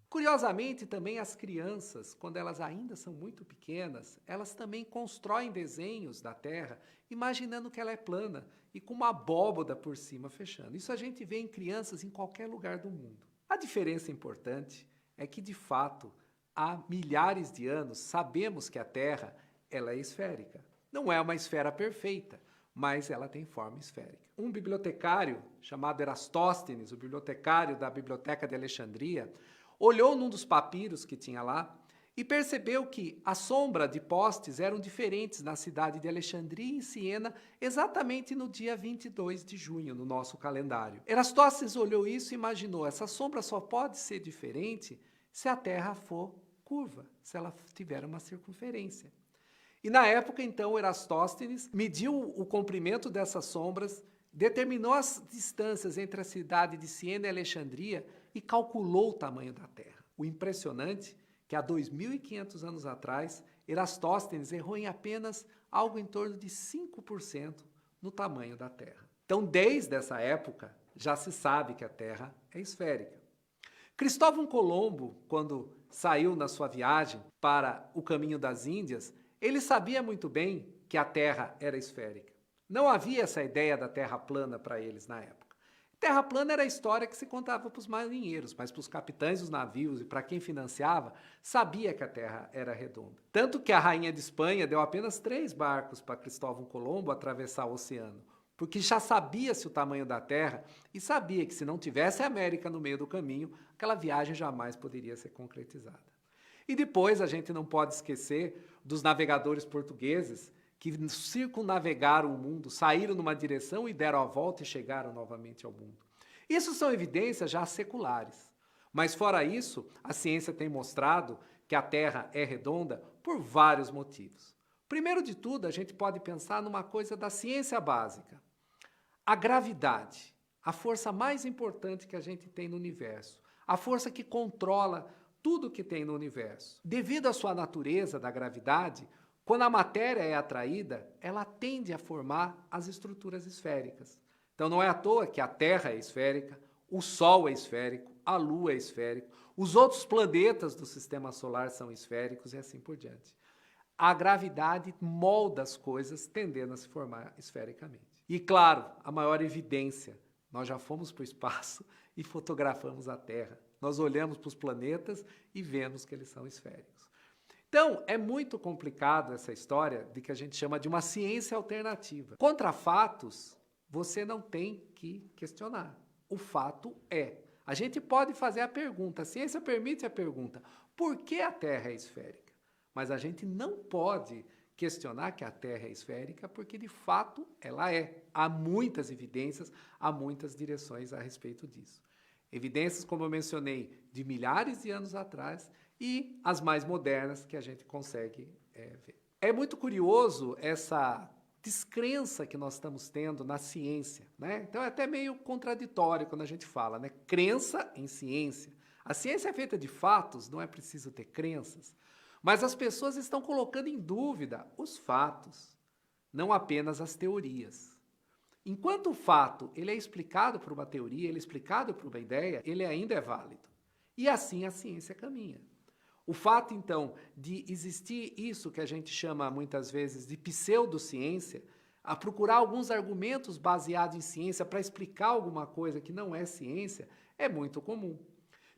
J: Curiosamente, também as crianças, quando elas ainda são muito pequenas, elas também constroem desenhos da Terra, imaginando que ela é plana e com uma abóboda por cima fechando. Isso a gente vê em crianças em qualquer lugar do mundo. A diferença importante é que, de fato, há milhares de anos sabemos que a Terra ela é esférica. Não é uma esfera perfeita, mas ela tem forma esférica. Um bibliotecário chamado Erastóstenes, o bibliotecário da Biblioteca de Alexandria, olhou num dos papiros que tinha lá e percebeu que a sombra de postes eram diferentes na cidade de Alexandria e em Siena, exatamente no dia 22 de junho, no nosso calendário. Erastóstenes olhou isso e imaginou, essa sombra só pode ser diferente se a Terra for curva, se ela tiver uma circunferência. E na época, então, Erastóstenes mediu o comprimento dessas sombras, determinou as distâncias entre a cidade de Siena e Alexandria e calculou o tamanho da Terra. O impressionante é que há 2.500 anos atrás, Erastóstenes errou em apenas algo em torno de 5% no tamanho da Terra. Então, desde essa época, já se sabe que a Terra é esférica. Cristóvão Colombo, quando saiu na sua viagem para o caminho das Índias, ele sabia muito bem que a Terra era esférica. Não havia essa ideia da Terra plana para eles na época. Terra plana era a história que se contava para os marinheiros, mas para os capitães dos navios e para quem financiava, sabia que a Terra era redonda. Tanto que a rainha de Espanha deu apenas 3 barcos para Cristóvão Colombo atravessar o oceano, porque já sabia-se o tamanho da Terra e sabia que se não tivesse a América no meio do caminho, aquela viagem jamais poderia ser concretizada. E depois a gente não pode esquecer dos navegadores portugueses que circunnavegaram o mundo, saíram numa direção e deram a volta e chegaram novamente ao mundo. Isso são evidências já seculares. Mas fora isso, a ciência tem mostrado que a Terra é redonda por vários motivos. Primeiro de tudo, a gente pode pensar numa coisa da ciência básica. A gravidade, a força mais importante que a gente tem no universo, a força que controla tudo que tem no universo. Devido à sua natureza da gravidade, quando a matéria é atraída, ela tende a formar as estruturas esféricas. Então não é à toa que a Terra é esférica, o Sol é esférico, a Lua é esférica, os outros planetas do Sistema Solar são esféricos e assim por diante. A gravidade molda as coisas tendendo a se formar esfericamente. E claro, a maior evidência, nós já fomos para o espaço e fotografamos a Terra. Nós olhamos para os planetas e vemos que eles são esféricos. Então, é muito complicado essa história de que a gente chama de uma ciência alternativa. Contra fatos, você não tem que questionar. O fato é. A gente pode fazer a pergunta, a ciência permite a pergunta, por que a Terra é esférica? Mas a gente não pode questionar que a Terra é esférica porque, de fato, ela é. Há muitas evidências, há muitas direções a respeito disso. Evidências, como eu mencionei, de milhares de anos atrás e as mais modernas que a gente consegue ver. É muito curioso essa descrença que nós estamos tendo na ciência, né? Então é até meio contraditório quando a gente fala, né? Crença em ciência. A ciência é feita de fatos, não é preciso ter crenças. Mas as pessoas estão colocando em dúvida os fatos, não apenas as teorias. Enquanto o fato ele é explicado por uma teoria, ele é explicado por uma ideia, ele ainda é válido. E assim a ciência caminha. O fato, então, de existir isso que a gente chama muitas vezes de pseudociência, a procurar alguns argumentos baseados em ciência para explicar alguma coisa que não é ciência, é muito comum.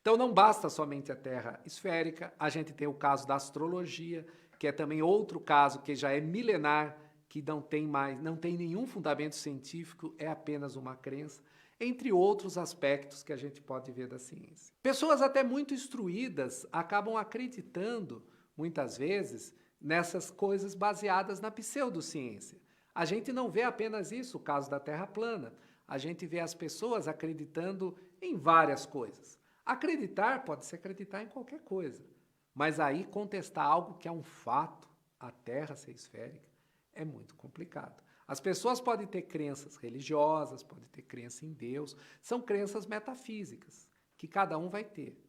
J: Então não basta somente a Terra esférica, a gente tem o caso da astrologia, que é também outro caso que já é milenar, que não tem nenhum fundamento científico, é apenas uma crença, entre outros aspectos que a gente pode ver da ciência. Pessoas até muito instruídas acabam acreditando, muitas vezes, nessas coisas baseadas na pseudociência. A gente não vê apenas isso, o caso da Terra plana. A gente vê as pessoas acreditando em várias coisas. Acreditar pode se acreditar em qualquer coisa, mas aí contestar algo que é um fato, a Terra ser esférica, é muito complicado. As pessoas podem ter crenças religiosas, podem ter crença em Deus, são crenças metafísicas, que cada um vai ter.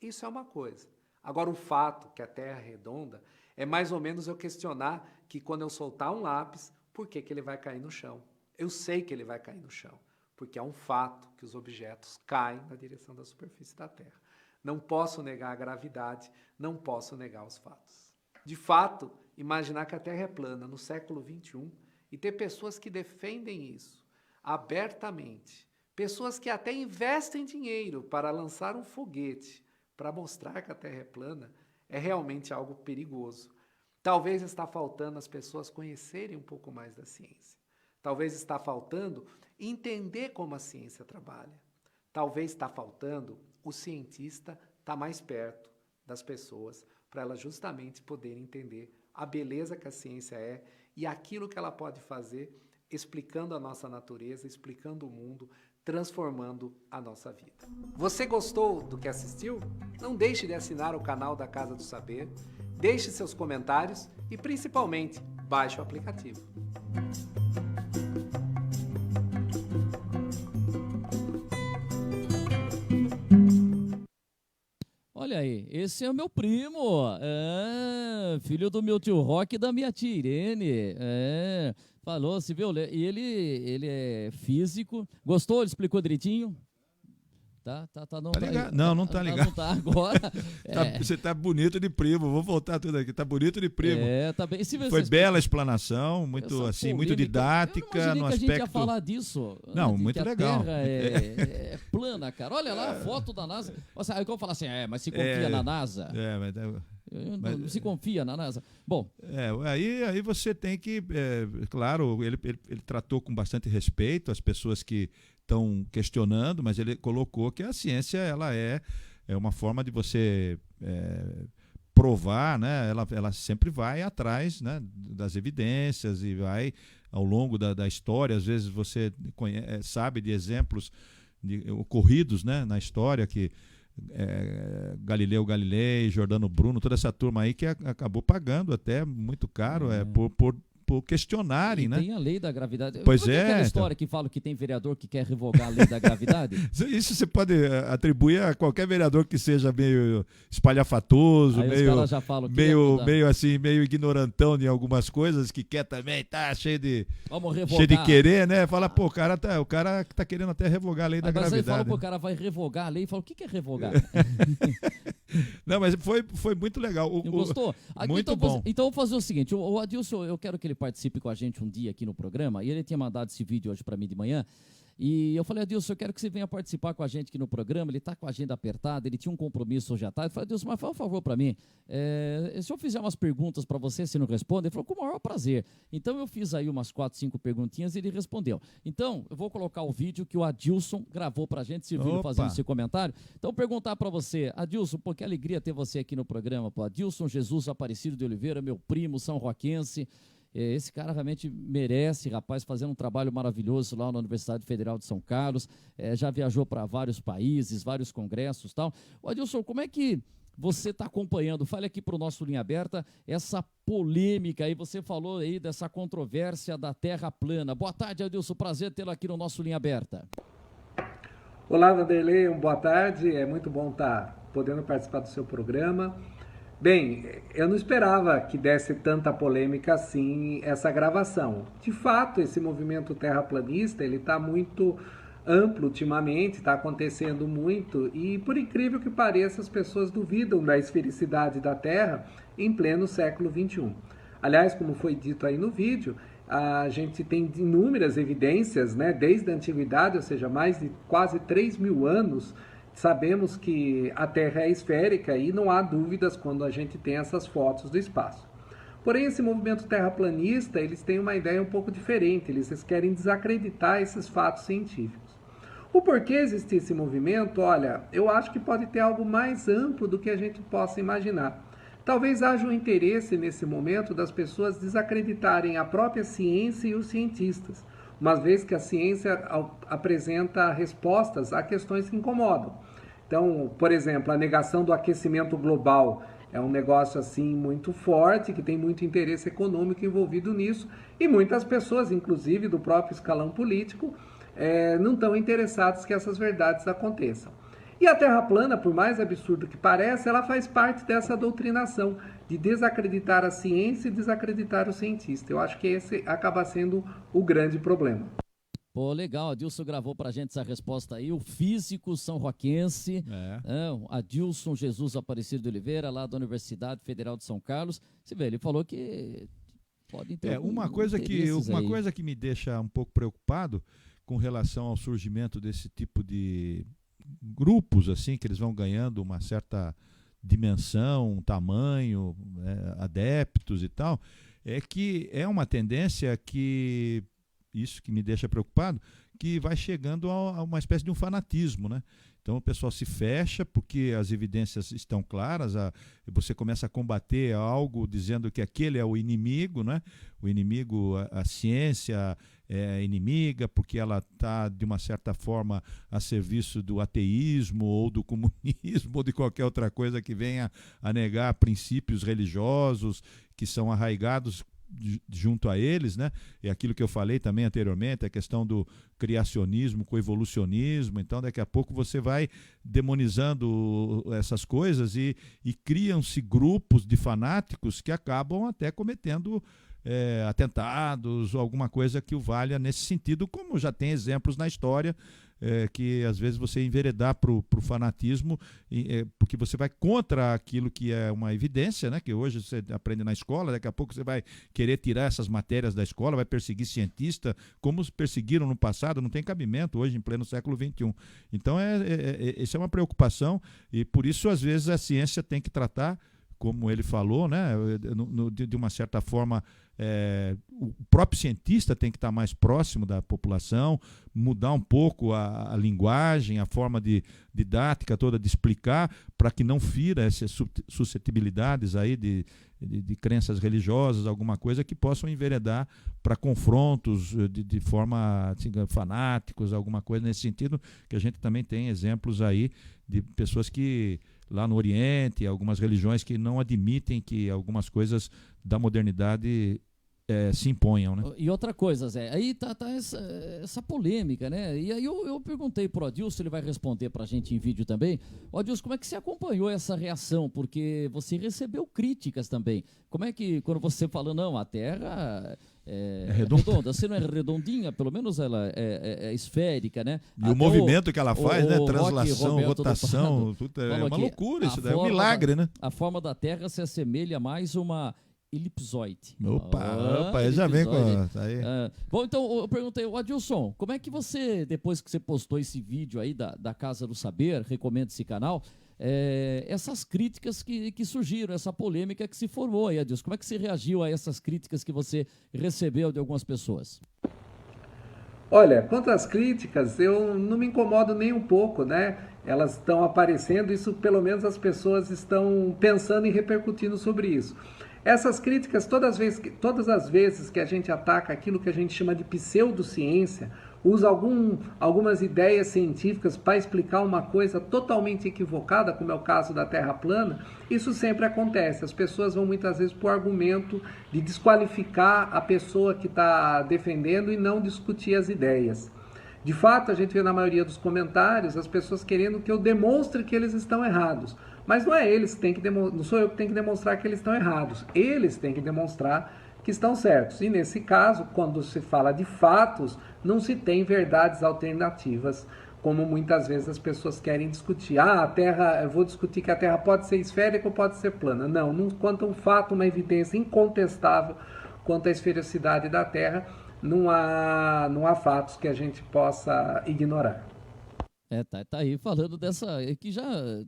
J: Isso é uma coisa. Agora, o fato que a Terra é redonda é mais ou menos eu questionar que quando eu soltar um lápis, por que ele vai cair no chão? Eu sei que ele vai cair no chão, porque é um fato que os objetos caem na direção da superfície da Terra. Não posso negar a gravidade, não posso negar os fatos. De fato, imaginar que a Terra é plana no século XXI e ter pessoas que defendem isso abertamente, pessoas que até investem dinheiro para lançar um foguete para mostrar que a Terra é plana, é realmente algo perigoso. Talvez está faltando as pessoas conhecerem um pouco mais da ciência. Talvez está faltando entender como a ciência trabalha. Talvez está faltando o cientista estar mais perto das pessoas para elas justamente poderem entender a beleza que a ciência é e aquilo que ela pode fazer, explicando a nossa natureza, explicando o mundo, transformando a nossa vida. Você gostou do que assistiu? Não deixe de assinar o canal da Casa do Saber, deixe seus comentários e, principalmente, baixe o aplicativo.
B: Olha aí, esse é o meu primo, filho do meu tio Roque e da minha tia Irene, falou, se viu, e ele é físico, gostou, ele explicou direitinho? Não tá
C: ligado? Não tá ligado.
B: Não tá agora.
C: Você tá bonito de primo, vou voltar tudo aqui, tá bonito de primo.
B: Tá bem.
C: Foi bela a explanação, muito assim, muito didática no
B: aspecto. A gente ia falar disso.
C: Não, muito legal.
B: A Terra é plana, cara. Olha lá a foto da NASA. Aí eu falo assim, mas se confia na NASA? Não se confia na NASA. Bom.
C: Aí você tem que, claro, ele tratou com bastante respeito as pessoas que estão questionando, mas ele colocou que a ciência ela é uma forma de você provar, né? Ela sempre vai atrás, né, das evidências e vai ao longo da história. Às vezes você sabe de exemplos ocorridos, né, na história que Galileu Galilei, Giordano Bruno, toda essa turma aí que acabou pagando até muito caro por questionarem, né?
B: Tem a lei da gravidade.
C: Pois
B: é. Aquela história que fala que tem vereador que quer revogar a lei da gravidade.
C: Isso você pode atribuir a qualquer vereador que seja meio espalhafatoso, meio assim, meio ignorantão em algumas coisas, que quer também, tá cheio de querer, né? Fala, pô, o cara tá querendo até revogar a lei da gravidade.
B: Mas aí fala, pô, o cara vai revogar a lei, fala, o que é revogar?
C: Não, mas foi muito legal.
B: Gostou?
C: Muito bom.
B: Então vou fazer o seguinte, o Adilson, eu quero que ele participe com a gente um dia aqui no programa, e ele tinha mandado esse vídeo hoje para mim de manhã, e eu falei, Adilson, eu quero que você venha participar com a gente aqui no programa. Ele está com a agenda apertada, ele tinha um compromisso hoje à tarde. Eu falei, Adilson, mas faz um favor para mim, se eu fizer umas perguntas para você, você não responde? Ele falou, com o maior prazer. Então eu fiz aí umas 4, 5 perguntinhas e ele respondeu. Então, eu vou colocar o vídeo que o Adilson gravou para a gente, se viu fazendo esse comentário. Então, perguntar para você, Adilson, pô, que alegria ter você aqui no programa, pô. Adilson Jesus Aparecido de Oliveira, meu primo, são roquense. Esse cara realmente merece, rapaz, fazendo um trabalho maravilhoso lá na Universidade Federal de São Carlos, já viajou para vários países, vários congressos e tal. Adilson, como é que você está acompanhando? Fale aqui para o nosso Linha Aberta essa polêmica aí, você falou aí dessa controvérsia da Terra plana. Boa tarde, Adilson, prazer tê-lo aqui no nosso Linha Aberta.
J: Olá, Vanderlei, boa tarde, é muito bom estar podendo participar do seu programa. Bem, eu não esperava que desse tanta polêmica assim essa gravação. De fato, esse movimento terraplanista, ele está muito amplo ultimamente, está acontecendo muito e, por incrível que pareça, as pessoas duvidam da esfericidade da Terra em pleno século XXI. Aliás, como foi dito aí no vídeo, a gente tem inúmeras evidências, né, desde a antiguidade, ou seja, mais de quase 3.000 anos, sabemos que a Terra é esférica e não há dúvidas quando a gente tem essas fotos do espaço. Porém, esse movimento terraplanista, eles têm uma ideia um pouco diferente, eles querem desacreditar esses fatos científicos. O porquê existe esse movimento? Olha, eu acho que pode ter algo mais amplo do que a gente possa imaginar. Talvez haja um interesse nesse momento das pessoas desacreditarem a própria ciência e os cientistas, uma vez que a ciência apresenta respostas a questões que incomodam. Então, por exemplo, a negação do aquecimento global é um negócio assim muito forte, que tem muito interesse econômico envolvido nisso, e muitas pessoas, inclusive do próprio escalão político, não estão interessadas que essas verdades aconteçam. E a Terra plana, por mais absurdo que pareça, ela faz parte dessa doutrinação de desacreditar a ciência e desacreditar o cientista. Eu acho que esse acaba sendo o grande problema.
B: Pô, legal, Adilson gravou pra gente essa resposta aí, o físico são roquense, Adilson Jesus Aparecido de Oliveira, lá da Universidade Federal de São Carlos. Você vê, ele falou que pode ter
C: uma coisa que me deixa um pouco preocupado com relação ao surgimento desse tipo de grupos, assim, que eles vão ganhando uma certa dimensão, um tamanho, adeptos e tal, é que é uma tendência que, isso que me deixa preocupado, que vai chegando a uma espécie de um fanatismo, né? Então o pessoal se fecha porque as evidências estão claras, você começa a combater algo dizendo que aquele é o inimigo, né? O inimigo, a ciência é inimiga porque ela está, de uma certa forma, a serviço do ateísmo ou do comunismo ou de qualquer outra coisa que venha a negar princípios religiosos que são arraigados junto a eles, né? É aquilo que eu falei também anteriormente, a questão do criacionismo com evolucionismo. Então daqui a pouco você vai demonizando essas coisas e criam-se grupos de fanáticos que acabam até cometendo atentados ou alguma coisa que o valha nesse sentido, como já tem exemplos na história, que às vezes você enveredar para o fanatismo, porque você vai contra aquilo que é uma evidência, né? Que hoje você aprende na escola, daqui a pouco você vai querer tirar essas matérias da escola, vai perseguir cientista, como perseguiram no passado, não tem cabimento hoje em pleno século XXI. Então isso é uma preocupação e por isso às vezes a ciência tem que tratar como ele falou, né, de uma certa forma, o próprio cientista tem que estar mais próximo da população, mudar um pouco a linguagem, a forma didática toda de explicar, para que não fira essas suscetibilidades aí de crenças religiosas, alguma coisa que possam enveredar para confrontos de forma assim, fanáticos, alguma coisa nesse sentido, que a gente também tem exemplos aí de pessoas que lá no Oriente, algumas religiões que não admitem que algumas coisas da modernidade se imponham, né?
B: E outra coisa, Zé, aí tá essa polêmica, né? E aí eu perguntei pro Adilson, ele vai responder pra gente em vídeo também. Adilson, como é que você acompanhou essa reação? Porque você recebeu críticas também. Como é que, quando você fala, não, a Terra é redonda, se não é redondinha, pelo menos ela é esférica, né?
C: E até o movimento que ela faz, né? Translação, rotação, tudo é uma loucura isso daí, é um milagre, né?
B: A forma da Terra se assemelha mais uma elipsoide.
C: Opa, já vem com... Aí.
B: Bom, então eu perguntei, Adilson, como é que você, depois que você postou esse vídeo aí da Casa do Saber, recomenda esse canal, essas críticas que surgiram, essa polêmica que se formou aí, Adilson, como é que você reagiu a essas críticas que você recebeu de algumas pessoas?
J: Olha, quanto às críticas, eu não me incomodo nem um pouco, né? Elas estão aparecendo, isso pelo menos as pessoas estão pensando e repercutindo sobre isso. Essas críticas, todas as vezes que a gente ataca aquilo que a gente chama de pseudociência, usa algumas ideias científicas para explicar uma coisa totalmente equivocada, como é o caso da Terra plana, isso sempre acontece. As pessoas vão muitas vezes por argumento de desqualificar a pessoa que está defendendo e não discutir as ideias. De fato, a gente vê na maioria dos comentários as pessoas querendo que eu demonstre que eles estão errados. Mas não é eles que têm que não sou eu que tenho que demonstrar que eles estão errados. Eles têm que demonstrar que estão certos. E nesse caso, quando se fala de fatos, não se tem verdades alternativas, como muitas vezes as pessoas querem discutir. A Terra, eu vou discutir que a Terra pode ser esférica ou pode ser plana. Não, quanto a um fato, uma evidência incontestável quanto à esfericidade da Terra, não há fatos que a gente possa ignorar.
B: Tá aí falando dessa, que já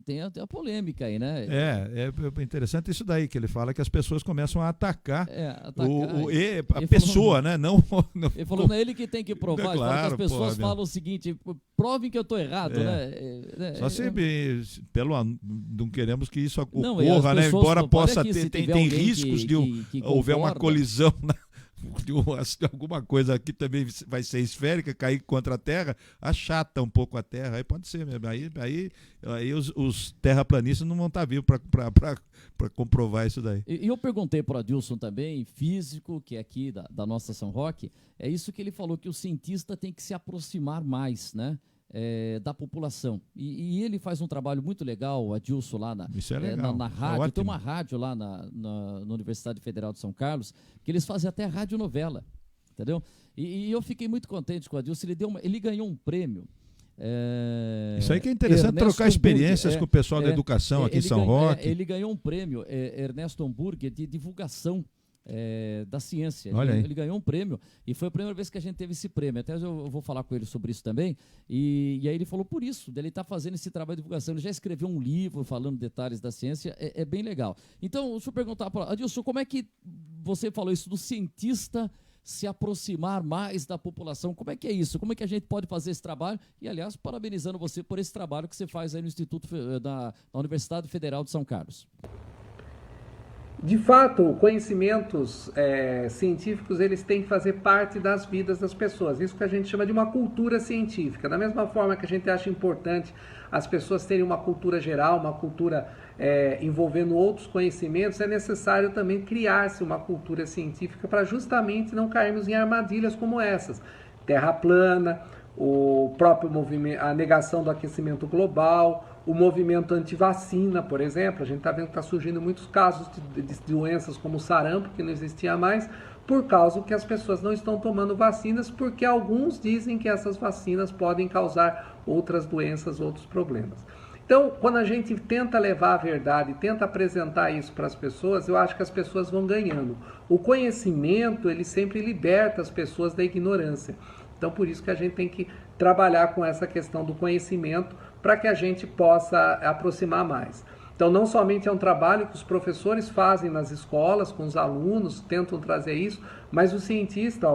B: tem até a polêmica aí, né?
C: É interessante isso daí, que ele fala que as pessoas começam a atacar a
B: falou,
C: pessoa, né? Não,
B: ele falou, não é ele que tem que provar,
C: claro,
B: que as pessoas falam o seguinte, provem que eu estou errado, né?
C: Só se não queremos que isso ocorra, né? Embora possa ter, tem riscos de houver uma colisão, né? Alguma coisa aqui também vai ser esférica, cair contra a Terra, achata um pouco a Terra, aí pode ser mesmo. Aí os terraplanistas não vão estar vivos para comprovar isso daí.
B: E eu perguntei para o Adilson também, físico, que é aqui da nossa São Roque, é isso que ele falou, que o cientista tem que se aproximar mais, né? Da população. E ele faz um trabalho muito legal, o Adilson, lá na rádio. Tem uma rádio lá na Universidade Federal de São Carlos, que eles fazem até radionovela, entendeu? E eu fiquei muito contente com o Adilson, ele ganhou um prêmio.
C: Isso aí que é interessante, Ernesto trocar experiências com o pessoal da educação aqui em São Roque.
B: Ele ganhou um prêmio, Ernesto Hamburger, de divulgação da ciência. Ele ganhou um prêmio e foi a primeira vez que a gente teve esse prêmio. Até eu vou falar com ele sobre isso também. E aí ele falou por isso, ele está fazendo esse trabalho de divulgação. Ele já escreveu um livro falando detalhes da ciência, é bem legal. Então, deixa eu perguntar para Adilson, como é que você falou isso do cientista se aproximar mais da população? Como é que é isso? Como é que a gente pode fazer esse trabalho? E, aliás, parabenizando você por esse trabalho que você faz aí no Instituto da Universidade Federal de São Carlos.
J: De fato, conhecimentos científicos, eles têm que fazer parte das vidas das pessoas. Isso que a gente chama de uma cultura científica. Da mesma forma que a gente acha importante as pessoas terem uma cultura geral, uma cultura envolvendo outros conhecimentos, é necessário também criar-se uma cultura científica para justamente não cairmos em armadilhas como essas. Terra plana, o próprio movimento, a negação do aquecimento global, o movimento antivacina, por exemplo. A gente está vendo que está surgindo muitos casos de doenças como o sarampo, que não existia mais, por causa que as pessoas não estão tomando vacinas, porque alguns dizem que essas vacinas podem causar outras doenças, outros problemas. Então, quando a gente tenta levar a verdade, tenta apresentar isso para as pessoas, eu acho que as pessoas vão ganhando. O conhecimento, ele sempre liberta as pessoas da ignorância. Então, por isso que a gente tem que trabalhar com essa questão do conhecimento para que a gente possa aproximar mais. Então, Então, não somente é um trabalho que os professores fazem nas escolas, com os alunos, tentam trazer isso, mas o cientista,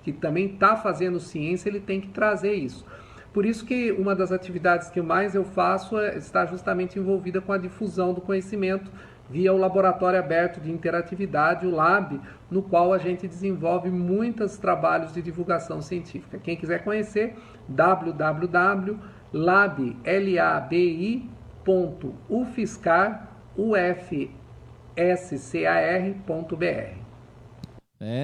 J: que também está fazendo ciência, ele tem que trazer isso. Por isso que uma das atividades que mais eu faço está justamente envolvida com a difusão do conhecimento via o Laboratório Aberto de Interatividade, o LAB, no qual a gente desenvolve muitos trabalhos de divulgação científica. Quem quiser conhecer, www.labi.ufscar.br.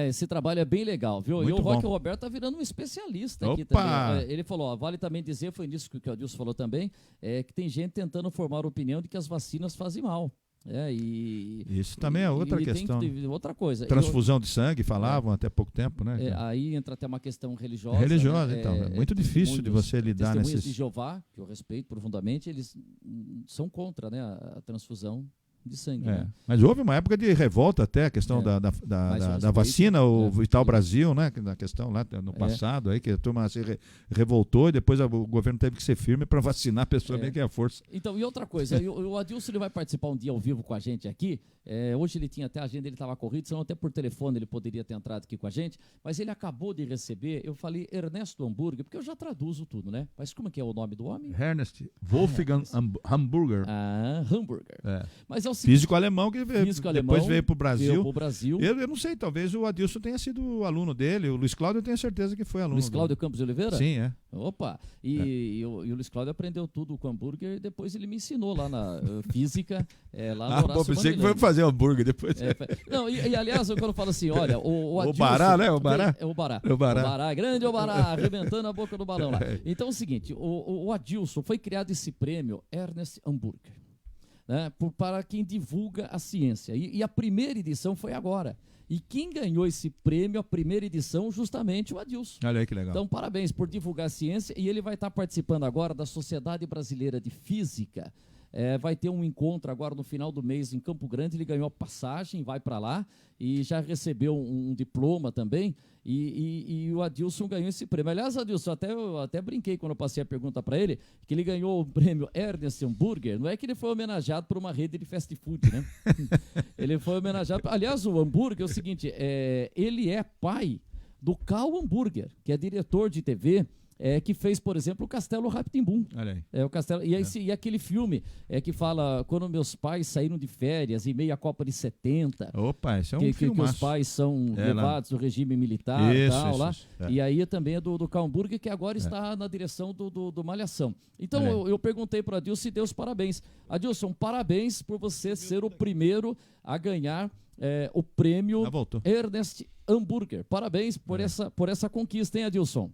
B: Esse trabalho é bem legal, viu?
C: Muito
B: e o Roque
C: bom.
B: Roberto está virando um especialista aqui
C: Opa!
B: também. Ele falou, vale também dizer, foi nisso que o Adilson falou também, que tem gente tentando formar a opinião de que as vacinas fazem mal.
C: Isso também é outra questão.
B: Outra coisa.
C: Transfusão de sangue, falavam até pouco tempo, né?
B: Aí entra até uma questão religiosa.
C: Religiosa,
B: né?
C: então. É muito difícil de você lidar nesses...
B: Testemunhas de Jeová, que eu respeito profundamente, eles são contra, né, a transfusão de sangue. Né?
C: Mas houve uma época de revolta até, a questão da vacina, o Vital Brasil, né? Na questão lá no passado, aí, que a turma se revoltou e depois o governo teve que ser firme para vacinar a pessoa meio que à força.
B: Então, e outra coisa, o Adilson ele vai participar um dia ao vivo com a gente aqui. Hoje ele tinha até a agenda, ele estava corrido, senão até por telefone ele poderia ter entrado aqui com a gente, mas ele acabou de receber, eu falei Ernesto Hamburger, porque eu já traduzo tudo, né? Mas como é que é o nome do homem?
C: Ernest Wolfgang Hamburger.
B: Hamburger. Mas é o seguinte,
C: físico alemão que depois veio para o Brasil. Eu não sei, talvez o Adilson tenha sido aluno dele, o Luiz Cláudio eu tenho certeza que foi aluno.
B: Luiz Cláudio Campos de Oliveira?
C: Sim, é.
B: Opa, e o Luiz Cláudio aprendeu tudo com hambúrguer e depois ele me ensinou lá na física, lá no Horácio
C: pensei que foi fazer hambúrguer depois.
B: Não, e aliás, quando eu falo assim, olha, o Adilson...
C: O Bará, né? O Bará?
B: O Bará.
C: O
B: Bará, grande o Bará, arrebentando a boca do balão lá. Então é o seguinte, o Adilson, foi criado esse prêmio Ernest Hamburger, né, para quem divulga a ciência. E a primeira edição foi agora. E quem ganhou esse prêmio, a primeira edição, justamente o Adilson.
C: Olha aí que legal.
B: Então, parabéns por divulgar a ciência. E ele vai estar participando agora da Sociedade Brasileira de Física. Vai ter um encontro agora no final do mês em Campo Grande. Ele ganhou a passagem, vai para lá e já recebeu um diploma também. E o Adilson ganhou esse prêmio. Aliás, Adilson, eu até brinquei quando eu passei a pergunta para ele, que ele ganhou o prêmio Ernest Hamburger. Não é que ele foi homenageado por uma rede de fast food, né? Ele foi homenageado... Aliás, o hambúrguer é o seguinte, ele é pai do Carl Hamburger, que é diretor de TV, que fez, por exemplo, o Castelo Rá-Tim-Bum.
C: Olha aí.
B: O Castelo, e aquele filme que fala quando meus pais saíram de férias em meio à Copa de 70.
C: Opa, esse é um filmaço.
B: Que os pais são levados do regime militar e tal. Lá. E aí também é do Carl Hamburger, que agora está na direção do Malhação. Então eu perguntei para o Adilson e dei os parabéns. Adilson, parabéns por você ser o primeiro a ganhar o prêmio Ernest Hamburger. Parabéns por essa conquista, hein, Adilson?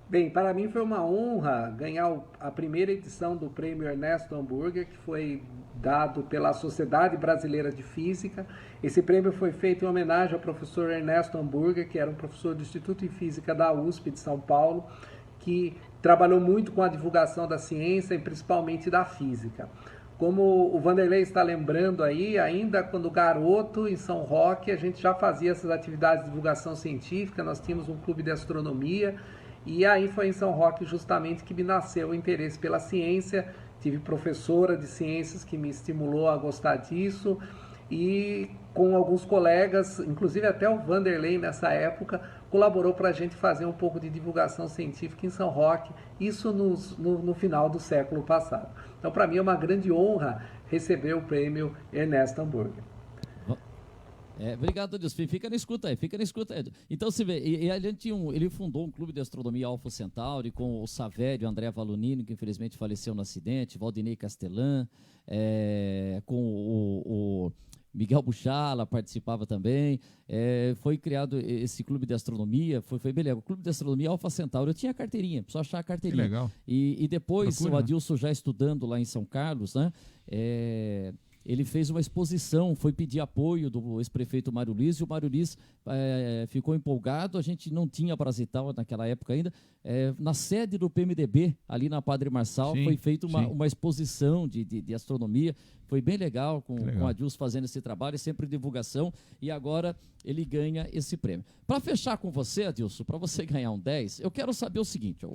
J: Bem, para mim foi uma honra ganhar a primeira edição do prêmio Ernesto Hamburger, que foi dado pela Sociedade Brasileira de Física. Esse prêmio foi feito em homenagem ao professor Ernesto Hamburger, que era um professor do Instituto de Física da USP de São Paulo, que trabalhou muito com a divulgação da ciência e principalmente da física. Como o Vanderlei está lembrando aí, ainda quando garoto em São Roque, a gente já fazia essas atividades de divulgação científica, nós tínhamos um clube de astronomia. E aí foi em São Roque justamente que me nasceu o interesse pela ciência. Tive professora de ciências que me estimulou a gostar disso. E com alguns colegas, inclusive até o Vanderlei nessa época, colaborou para a gente fazer um pouco de divulgação científica em São Roque. Isso no final do século passado. Então, para mim é uma grande honra receber o prêmio Ernesto Hamburger.
B: Obrigado, Adilson. Fica na escuta aí. Então, você vê, ele fundou um clube de astronomia Alpha Centauri com o Savério, André Valonino, que infelizmente faleceu no acidente, Valdinei Castelã, com o Miguel Buchala participava também. Foi criado esse clube de astronomia, foi bem legal. O clube de astronomia Alpha Centauri, eu tinha carteirinha, só achar a carteirinha.
C: Que legal.
B: E depois, o Adilson já estudando lá em São Carlos, né? ele fez uma exposição, foi pedir apoio do ex-prefeito Mário Liz, e o Mário Liz ficou empolgado, a gente não tinha Brasital naquela época ainda, na sede do PMDB, ali na Padre Marçal, foi feita uma exposição de astronomia, foi bem legal, com o Adilson fazendo esse trabalho, sempre divulgação, e agora ele ganha esse prêmio. Para fechar com você, Adilson, para você ganhar um 10, eu quero saber o seguinte,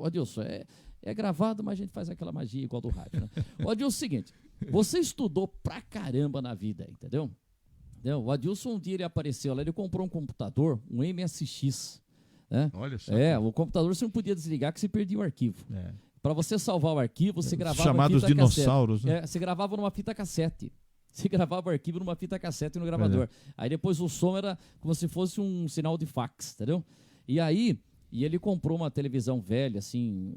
B: Adilson, é gravado, mas a gente faz aquela magia igual do rádio, né? O Adilson, é o seguinte, você estudou pra caramba na vida, entendeu? O Adilson, um dia ele apareceu lá, ele comprou um computador, um MSX, né?
C: Olha só.
B: O computador você não podia desligar que você perdia o arquivo. Para você salvar o arquivo, você gravava
C: chamados
B: fita
C: dinossauros,
B: cassete.
C: né?
B: Você gravava numa fita cassete. Você gravava o arquivo numa fita cassete no gravador. Aí depois o som era como se fosse um sinal de fax, entendeu? E ele comprou uma televisão velha, assim,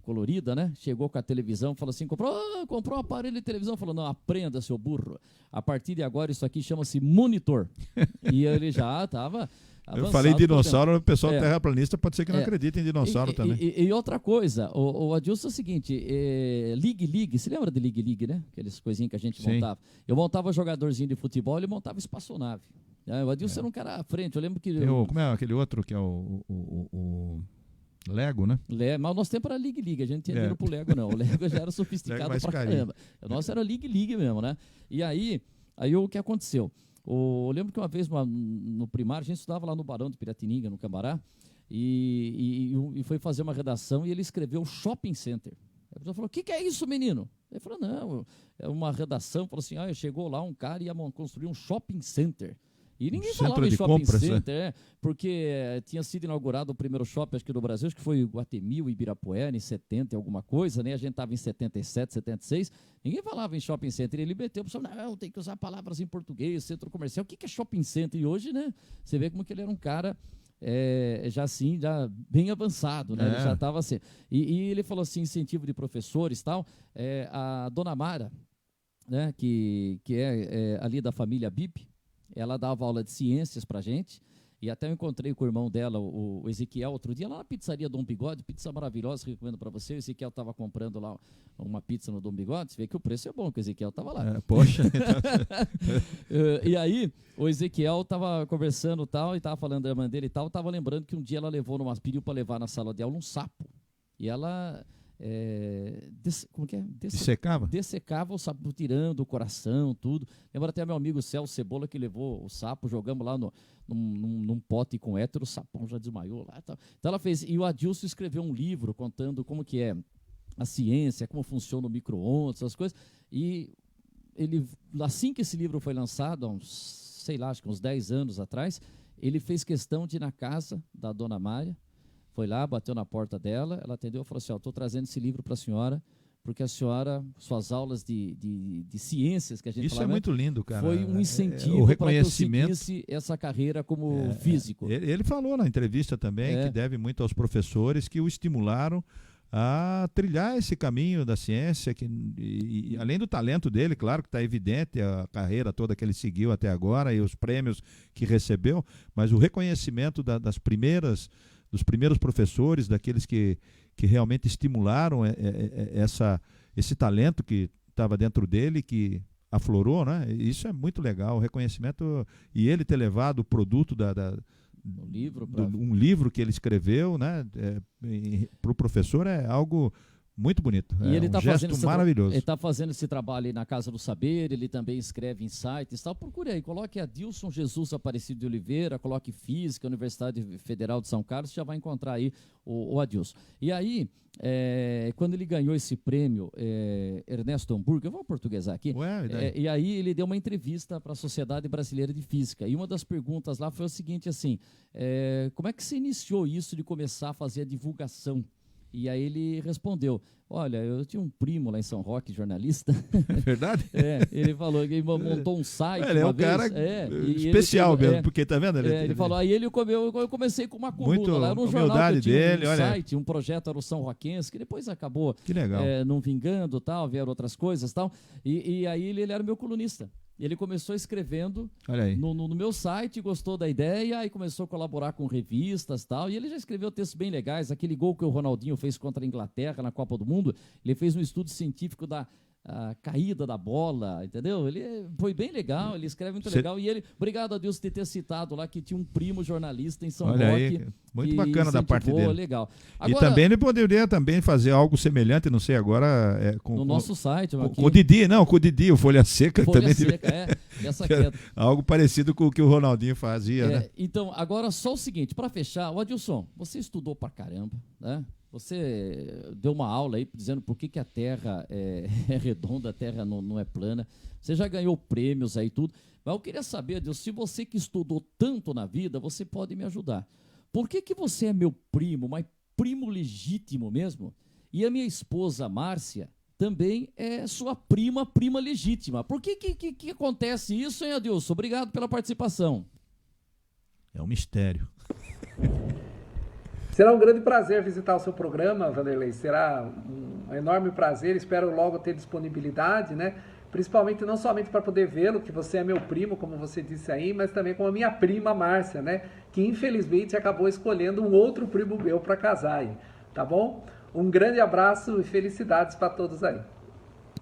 B: colorida, né? Chegou com a televisão, falou assim, comprou um aparelho de televisão. Falou, não, aprenda, seu burro. A partir de agora, isso aqui chama-se monitor. E ele já estava avançado. Eu falei
C: dinossauro, o pessoal terraplanista pode ser que não acredite em dinossauro também.
B: E outra coisa, o Adilson é o seguinte, Ligue, você lembra de Ligue, né? Aquelas coisinhas que a gente montava. Eu montava jogadorzinho de futebol, ele montava espaçonave. O Adilson era um cara à frente, eu lembro que...
C: como é aquele outro que é o Lego, né?
B: Mas o nosso tempo era Ligue, a gente não tinha dinheiro pro Lego, não. O Lego já era sofisticado pra caramba. O nosso era Ligue mesmo, né? E aí o que aconteceu? Eu lembro que uma vez no primário, a gente estudava lá no Barão de Piratininga, no Cambará, e foi fazer uma redação e ele escreveu Shopping Center. A pessoa falou, o que é isso, menino? Ele falou, não, é uma redação. Falou assim, chegou lá um cara e ia construir um shopping center. E ninguém falava em shopping center, porque tinha sido inaugurado o primeiro shopping, acho que do Brasil, acho que foi Guatemi, Ibirapuera, em 70, alguma coisa, né? A gente estava em 77, 76, ninguém falava em shopping center. Ele meteu, não, tem que usar palavras em português, centro comercial. O que é shopping center? E hoje, né, você vê como que ele era um cara já bem avançado, né? Ele já estava assim. E ele falou assim, incentivo de professores e tal, a dona Mara, né, que é ali da família Bip, ela dava aula de ciências pra gente, e até eu encontrei com o irmão dela, o Ezequiel, outro dia, lá na pizzaria Dom Bigode, pizza maravilhosa, recomendo para você. O Ezequiel estava comprando lá uma pizza no Dom Bigode, você vê que o preço é bom, que o Ezequiel estava lá.
C: Poxa!
B: E aí, o Ezequiel estava conversando tal, e estava falando da irmã dele e tal, estava lembrando que um dia ela pediu para levar na sala de aula um sapo, e ela... Dessecava o sapo, tirando o coração, tudo. Lembra até meu amigo Celso Cebola, que levou o sapo, jogamos lá num pote com hétero, o sapão já desmaiou lá. Então ela fez, e o Adilson escreveu um livro contando como que é a ciência, como funciona o micro-ondas, essas coisas, e ele, assim que esse livro foi lançado, há acho que uns 10 anos atrás, ele fez questão de ir na casa da dona Mária. Foi lá, bateu na porta dela, ela atendeu e falou assim, estou trazendo esse livro para a senhora, porque a senhora, suas aulas de ciências que a gente
C: Isso falava, é muito lindo, cara.
B: Foi um incentivo para que eu seguisse essa carreira como físico.
C: Ele falou na entrevista também que deve muito aos professores que o estimularam a trilhar esse caminho da ciência, e além do talento dele, claro que está evidente a carreira toda que ele seguiu até agora e os prêmios que recebeu, mas o reconhecimento dos primeiros professores, daqueles que realmente estimularam esse talento que estava dentro dele, que aflorou, né? Isso é muito legal, o reconhecimento, e ele ter levado o produto um livro que ele escreveu, né? Para o professor é algo muito bonito.
B: E ele
C: um gesto maravilhoso.
B: Ele está fazendo esse trabalho aí na Casa do Saber, ele também escreve em sites, tal. Procure aí, coloque Adilson Jesus Aparecido de Oliveira, coloque Física, Universidade Federal de São Carlos, já vai encontrar aí o Adilson. E aí, quando ele ganhou esse prêmio, Ernesto Hamburgo, eu vou portuguesar aqui, e aí ele deu uma entrevista para a Sociedade Brasileira de Física, e uma das perguntas lá foi o seguinte, assim, como é que se iniciou isso de começar a fazer a divulgação? E aí ele respondeu, olha, eu tinha um primo lá em São Roque, jornalista.
C: É verdade?
B: Ele falou que ele montou um site
C: ele
B: uma
C: é um
B: vez.
C: cara especial mesmo, porque tá vendo?
B: Ele falou, aí eu comecei com uma coluna lá, era um jornal que tinha um site, um projeto era o São Roquense, que depois acabou não vingando, tal, vieram outras coisas, tal. E aí ele era meu colunista. Ele começou escrevendo no meu site, gostou da ideia, aí começou a colaborar com revistas e tal, e ele já escreveu textos bem legais. Aquele gol que o Ronaldinho fez contra a Inglaterra na Copa do Mundo, ele fez um estudo científico a caída da bola, entendeu? Foi bem legal, ele escreve muito legal. E ele, obrigado a Deus de ter citado lá que tinha um primo jornalista em São Roque.
C: Aí, muito bacana da parte dele.
B: Legal.
C: Agora, e também ele poderia também fazer algo semelhante, não sei agora...
B: no nosso site.
C: Com o Didi, o Folha Seca.
B: Folha
C: também
B: Seca, essa queda.
C: Algo parecido com o que o Ronaldinho fazia, né?
B: Então, agora só o seguinte, para fechar, o Adilson, você estudou pra caramba, né? Você deu uma aula aí dizendo por que a Terra é redonda, a Terra não é plana. Você já ganhou prêmios aí tudo. Mas eu queria saber, Adilson, se você que estudou tanto na vida, você pode me ajudar. Por que você é meu primo, mas primo legítimo mesmo? E a minha esposa, Márcia, também é sua prima legítima. Por que acontece isso, hein, Adilson? Obrigado pela participação.
C: É um mistério.
J: Será um grande prazer visitar o seu programa, Vanderlei. Será um enorme prazer. Espero logo ter disponibilidade, né? Principalmente não somente para poder vê-lo, que você é meu primo, como você disse aí, mas também com a minha prima Márcia, né? Que infelizmente acabou escolhendo um outro primo meu para casar aí, tá bom? Um grande abraço e felicidades para todos aí.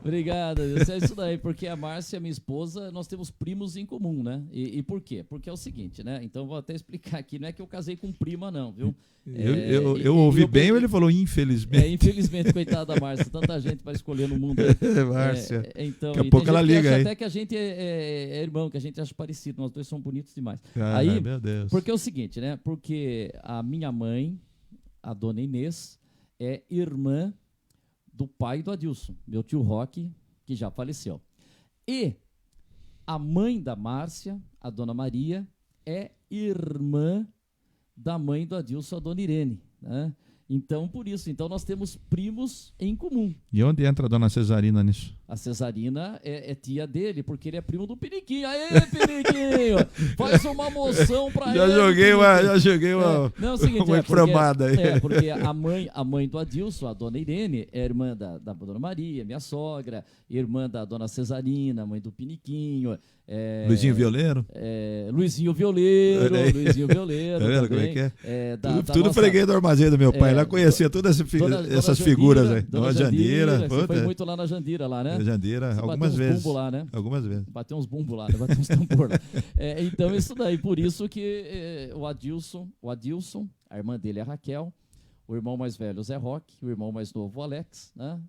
B: Obrigado, Deus. É isso daí, porque a Márcia, minha esposa, nós temos primos em comum, né? E por quê? Porque é o seguinte, né? Então vou até explicar aqui, não é que eu casei com prima, não, viu?
C: Eu ouvi bem ou ele falou infelizmente?
B: Infelizmente, coitada da Márcia, tanta gente para escolher no mundo aí.
C: Márcia,
B: então,
C: daqui a pouco ela liga aí.
B: Até que a gente é irmão, que a gente acha parecido, nós dois somos bonitos demais.
C: Aí, meu Deus.
B: Porque é o seguinte, né? Porque a minha mãe, a dona Inês, é irmã do pai do Adilson, meu tio Roque, que já faleceu. E a mãe da Márcia, a dona Maria, é irmã da mãe do Adilson, a dona Irene, né? Então, por isso, nós temos primos em comum.
C: E onde entra a dona Cesarina nisso?
B: A Cesarina é tia dele, porque ele é primo do Piniquinho. Aê, Piniquinho! Faz uma moção pra ele.
C: Já joguei uma inflamada aí.
B: Porque a mãe do Adilson, a dona Irene, é irmã da dona Maria, minha sogra, irmã da dona Cesarina, mãe do Piniquinho.
C: Luizinho Violeiro?
B: Luizinho Violeiro.
C: Tá vendo como é que é? Tudo freguei do armazém do meu pai. Lá conhecia todas essas figuras aí. Dona Jandira.
B: Você foi muito lá na Jandira, lá, né?
C: Jandira, algumas vezes.
B: Lá, né?
C: Algumas vezes.
B: Bateu uns bumbos lá, né? Bateu uns tambor lá. Então, isso daí. Por isso que o Adilson, a irmã dele é a Raquel, o irmão mais velho, o Zé Roque, o irmão mais novo, o Alex, né?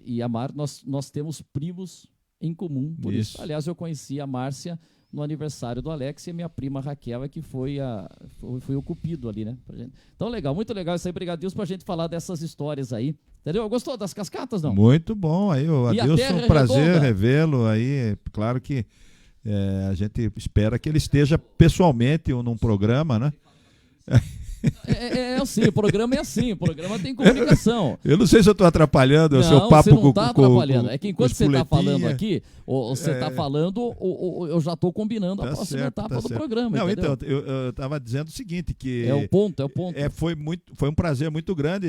B: E a Mar, nós temos primos em comum, por isso. Aliás, eu conheci a Márcia no aniversário do Alex e a minha prima Raquel que foi o cupido ali, né? Então, legal, muito legal isso aí. Obrigado, Deus, pra gente falar dessas histórias aí. Entendeu? Gostou das cascatas, não?
C: Muito bom. Aí, o Adilson, um prazer revê-lo aí. Claro que a gente espera que ele esteja pessoalmente num programa, né?
B: Assim, o programa é assim, o programa tem comunicação.
C: Eu não sei se eu estou atrapalhando o seu papo
B: você não está atrapalhando. É que enquanto você está falando aqui, você está falando, eu já estou combinando a próxima etapa do programa.
C: Não,
B: entendeu?
C: então, eu estava dizendo o seguinte, que...
B: É o ponto.
C: Foi um prazer muito grande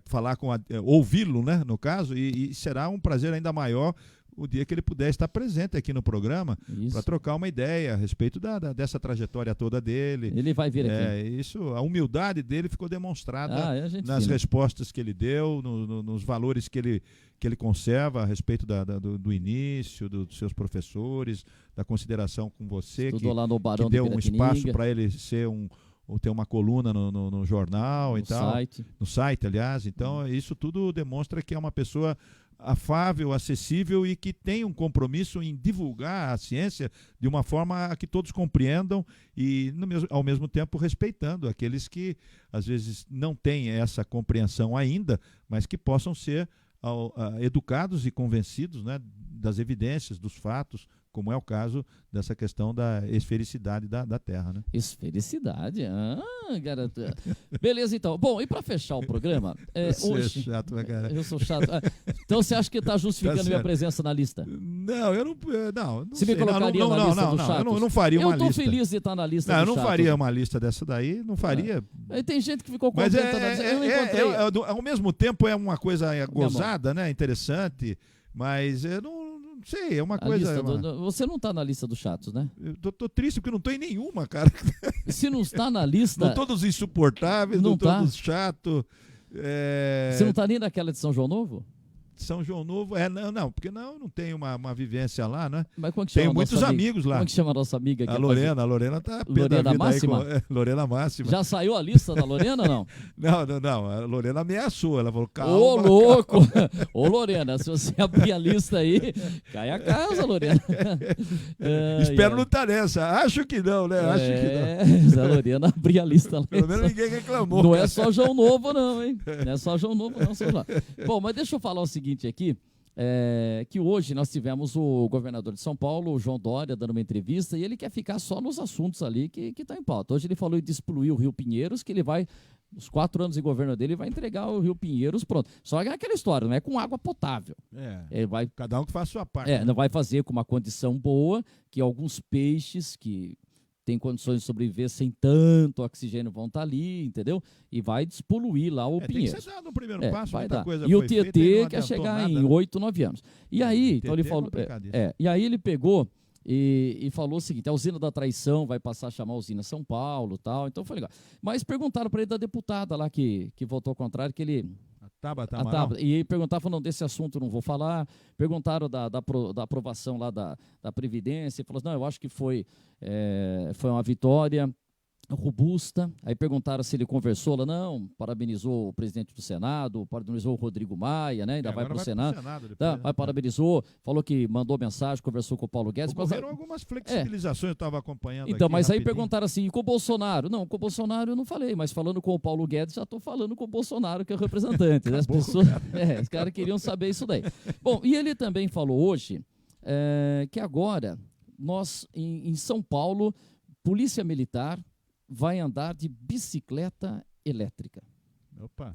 C: falar ouvi-lo, né, no caso, e será um prazer ainda maior o dia que ele puder estar presente aqui no programa para trocar uma ideia a respeito dessa trajetória toda dele.
B: Ele vai vir aqui.
C: A humildade dele ficou demonstrada nas respostas que ele deu, nos valores que ele conserva a respeito do início, dos seus professores, da consideração com você, que deu um espaço para ele ter uma coluna no jornal e tal. No site, aliás. Então, isso tudo demonstra que é uma pessoa afável, acessível e que tem um compromisso em divulgar a ciência de uma forma a que todos compreendam e, ao mesmo tempo, respeitando aqueles que, às vezes, não têm essa compreensão ainda, mas que possam ser educados e convencidos, né, das evidências, dos fatos, como é o caso dessa questão da esfericidade da Terra, né?
B: Esfericidade? Garoto. Beleza, então. Bom, e para fechar o programa...
C: Você é chato, né, cara?
B: Eu sou chato. Então você acha que está justificando minha presença na lista?
C: Não, eu não
B: Você me colocaria na lista do chato?
C: Eu não faria uma lista.
B: Eu estou feliz de estar na lista do chato.
C: Eu não faria uma lista dessa daí, não faria.
B: Tem gente que ficou contenta.
C: Ao mesmo tempo é uma coisa gozada, né? Interessante, mas eu não sei, é uma coisa...
B: Você não está na lista dos chatos, né?
C: Eu tô triste porque eu não estou em nenhuma, cara.
B: Se não está na lista...
C: Não todos insuportáveis, não todos chatos.
B: Você não está nem naquela de São João Novo?
C: São João Novo, porque não tem uma vivência lá, né?
B: Mas como que chama
C: tem muitos amigos lá.
B: Como que chama a nossa amiga aqui?
C: A Lorena tá
B: Lorena Máxima?
C: Lorena Máxima.
B: Já saiu a lista da Lorena ou não?
C: Não, a Lorena ameaçou, ela falou, calma.
B: Ô, louco! Ô, Lorena, se você abrir a lista aí, cai a casa, Lorena.
C: Espero não estar nessa, acho que não, né? Acho que não.
B: A Lorena abrir a lista lá.
C: Pelo menos ninguém reclamou.
B: Não é só João Novo não, hein? Não é só João Novo não, sei lá. Bom, mas deixa eu falar o seguinte aqui, que hoje nós tivemos o governador de São Paulo, o João Dória, dando uma entrevista, e ele quer ficar só nos assuntos ali que estão em pauta. Hoje ele falou de despoluir o Rio Pinheiros, que ele vai, nos 4 anos de governo dele, vai entregar o Rio Pinheiros pronto. Só que é aquela história, não é com água potável. Ele vai,
C: cada um que faz a sua parte. Né?
B: Não vai fazer com uma condição boa, que alguns peixes que tem condições de sobreviver sem tanto oxigênio vão estar ali, entendeu? E vai despoluir lá o Pinheiros.
C: Tem que ser dado um primeiro passo,
B: vai
C: muita
B: dar.
C: coisa
B: E o
C: foi feita
B: Tietê
C: não
B: quer chegar
C: nada,
B: em
C: né?
B: 8, 9 anos. E aí, então ele
C: Tietê
B: falou, e aí ele pegou e falou o seguinte, a usina da traição vai passar a chamar a usina São Paulo, tal, então foi legal. Mas perguntaram para ele da deputada lá que votou ao contrário, que ele...
C: Tabata.
B: E perguntavam, não, desse assunto não vou falar. Perguntaram da aprovação lá da Previdência. Ele falou assim, não, eu acho que foi uma vitória robusta. Aí perguntaram se ele conversou. Ela não, parabenizou o presidente do Senado, parabenizou o Rodrigo Maia, né? Ainda vai para o Senado.
C: Depois,
B: vai, parabenizou, falou que mandou mensagem, conversou com o Paulo Guedes.
C: Ocorreram algumas flexibilizações, eu estava acompanhando
B: então,
C: aqui,
B: mas aí
C: rapidinho.
B: Perguntaram assim, e com o Bolsonaro? Não, com o Bolsonaro eu não falei, mas falando com o Paulo Guedes, já estou falando com o Bolsonaro, que é o representante. Né? As pessoas, os caras queriam saber isso daí. Bom, e ele também falou hoje que agora, nós, em São Paulo, Polícia Militar vai andar de bicicleta elétrica.
C: Opa.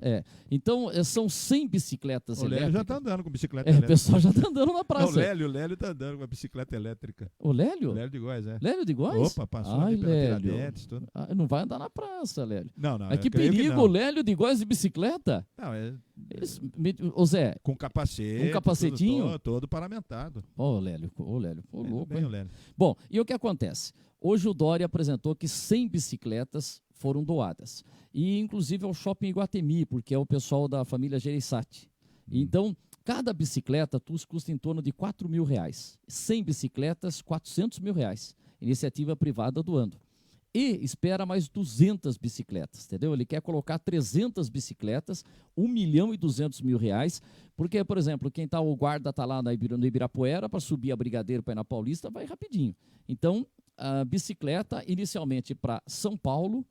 B: Então, são 100 bicicletas elétricas.
C: O Lélio já está andando com bicicleta elétrica.
B: O pessoal já está andando na praça.
C: Não, o Lélio está andando com a bicicleta elétrica.
B: O Lélio?
C: O Lélio de Góis,
B: Lélio de Góis?
C: Opa, passou ali pela Tiradentes, tudo.
B: Não vai andar na praça, Lélio.
C: Não.
B: Mas que perigo, o Lélio de Góis de bicicleta?
C: Não,
B: Ô Zé.
C: Com capacete.
B: Um capacetinho?
C: Todo paramentado.
B: Ô, Lélio, louco.
C: Bem, o Lélio.
B: Bom, e o que acontece? Hoje o Dória apresentou que 100 bicicletas foram doadas. E, inclusive, ao Shopping Iguatemi, porque é o pessoal da família Gereissati. Então, cada bicicleta custa em torno de R$4.000. 100 bicicletas, R$400.000. Iniciativa privada doando. E espera mais 200 bicicletas, entendeu? Ele quer colocar 300 bicicletas, R$1.200.000, porque, por exemplo, o guarda está lá no Ibirapuera, para subir a Brigadeiro para ir na Paulista, vai rapidinho. Então, a bicicleta, inicialmente para São Paulo,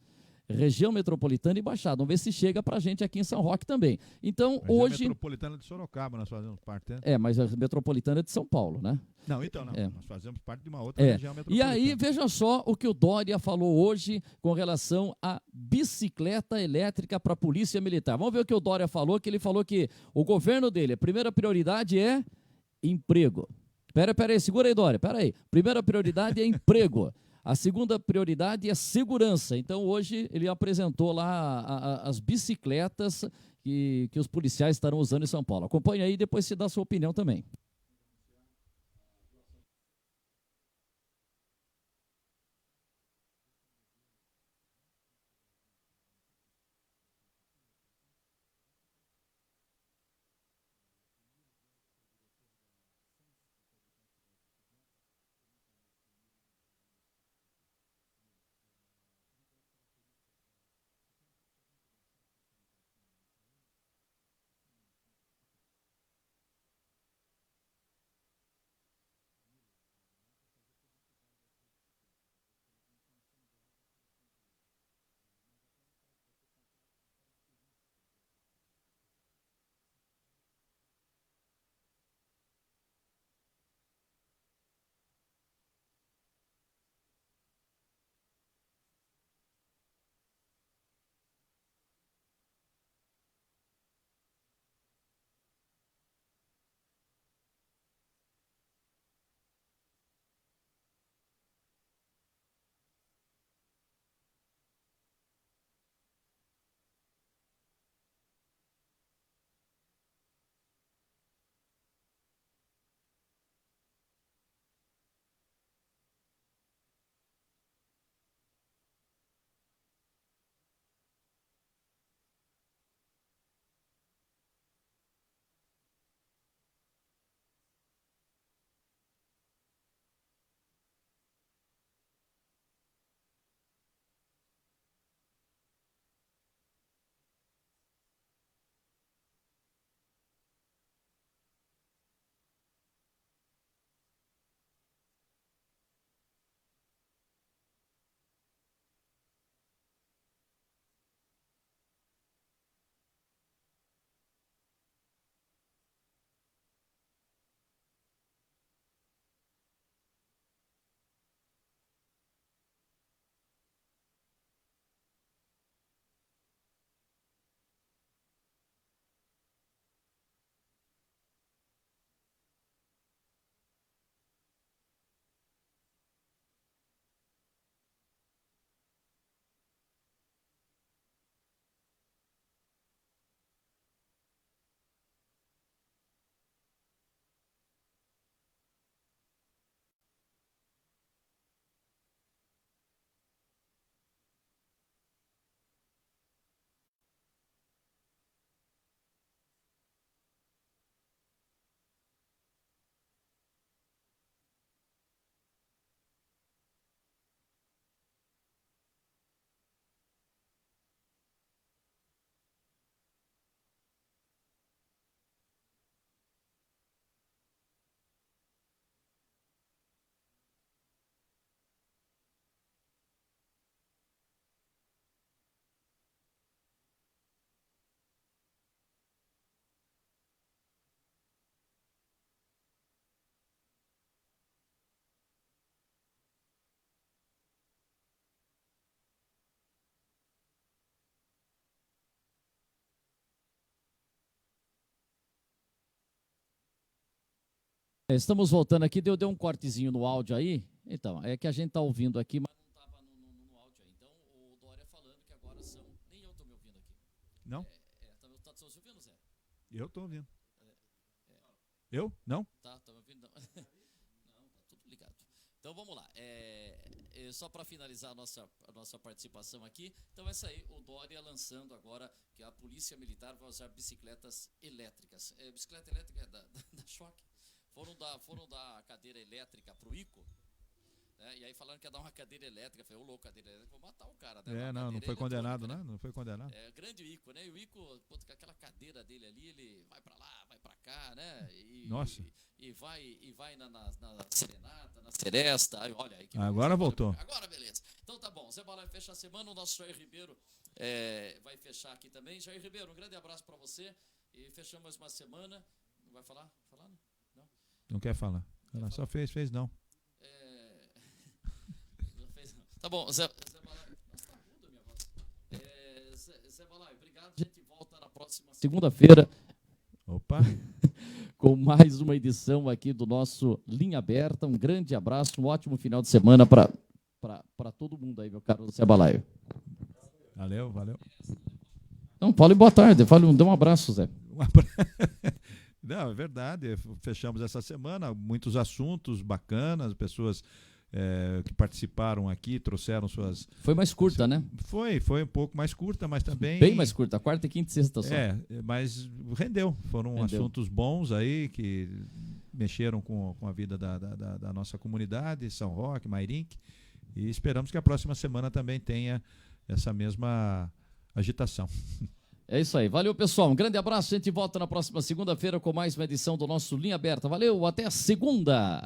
B: região metropolitana e Baixada. Vamos ver se chega para a gente aqui em São Roque também. Então,
C: região
B: hoje...
C: metropolitana de Sorocaba, nós fazemos parte, né?
B: Mas a metropolitana é de São Paulo, né?
C: Não. Nós fazemos parte de uma outra região metropolitana.
B: E aí, veja só o que o Dória falou hoje com relação à bicicleta elétrica para a Polícia Militar. Vamos ver o que o Dória falou, que ele falou que o governo dele, a primeira prioridade é emprego. Pera aí, segura aí, Dória, Primeira prioridade é emprego. A segunda prioridade é segurança. Então, hoje, ele apresentou lá as bicicletas que os policiais estarão usando em São Paulo. Acompanhe aí e depois se dá a sua opinião também. Estamos voltando aqui, deu um cortezinho no áudio aí. Então, é que a gente está ouvindo aqui, mas não estava no áudio aí. Então, o Dória falando que agora são... Nem eu estou me ouvindo aqui.
C: Não?
B: Tá se ouvindo, Zé?
C: Eu estou ouvindo. Eu? Não?
B: Tá me ouvindo? Não, tá tudo ligado. Então, vamos lá. Só para finalizar a nossa participação aqui, então essa aí, o Dória lançando agora que a Polícia Militar vai usar bicicletas elétricas. Bicicleta elétrica da Choque. Foram dar cadeira elétrica pro Ico, né? E aí falaram que ia dar uma cadeira elétrica. Eu falei, louco, cadeira elétrica, vou matar o cara. Né?
C: Não foi condenado, né? Não foi condenado.
B: Grande Ico, né? E o Ico, com aquela cadeira dele ali, ele vai pra lá, vai pra cá, né?
C: Nossa.
B: E vai na serenata, na seresta. Aí, olha aí.
C: Agora voltou.
B: Agora, beleza. Então tá bom. Zé Balai fecha a semana, o nosso Jair Ribeiro vai fechar aqui também. Jair Ribeiro, um grande abraço pra você. E fechamos mais uma semana. Não vai falar? Falar, não?
C: Não quer falar. Ela só fez não.
B: Tá bom, Zé Balai. Nossa, tá muda a minha voz. Zé Balai, obrigado. A gente volta na próxima segunda-feira.
C: Opa!
B: Com mais uma edição aqui do nosso Linha Aberta. Um grande abraço, um ótimo final de semana para todo mundo aí, meu caro Zé Balai.
C: Valeu.
B: Não, fale boa tarde. Dê um abraço, Zé.
C: Não, é verdade. Fechamos essa semana, muitos assuntos bacanas, pessoas que participaram aqui, trouxeram suas...
B: Foi mais curta, né?
C: Foi um pouco mais curta, mas também...
B: Bem mais curta, quarta, quinta e sexta só.
C: Mas rendeu. Foram assuntos bons aí, que mexeram com a vida da nossa comunidade, São Roque, Mairink, e esperamos que a próxima semana também tenha essa mesma agitação.
B: É isso aí. Valeu, pessoal. Um grande abraço. A gente volta na próxima segunda-feira com mais uma edição do nosso Linha Aberta. Valeu, até segunda!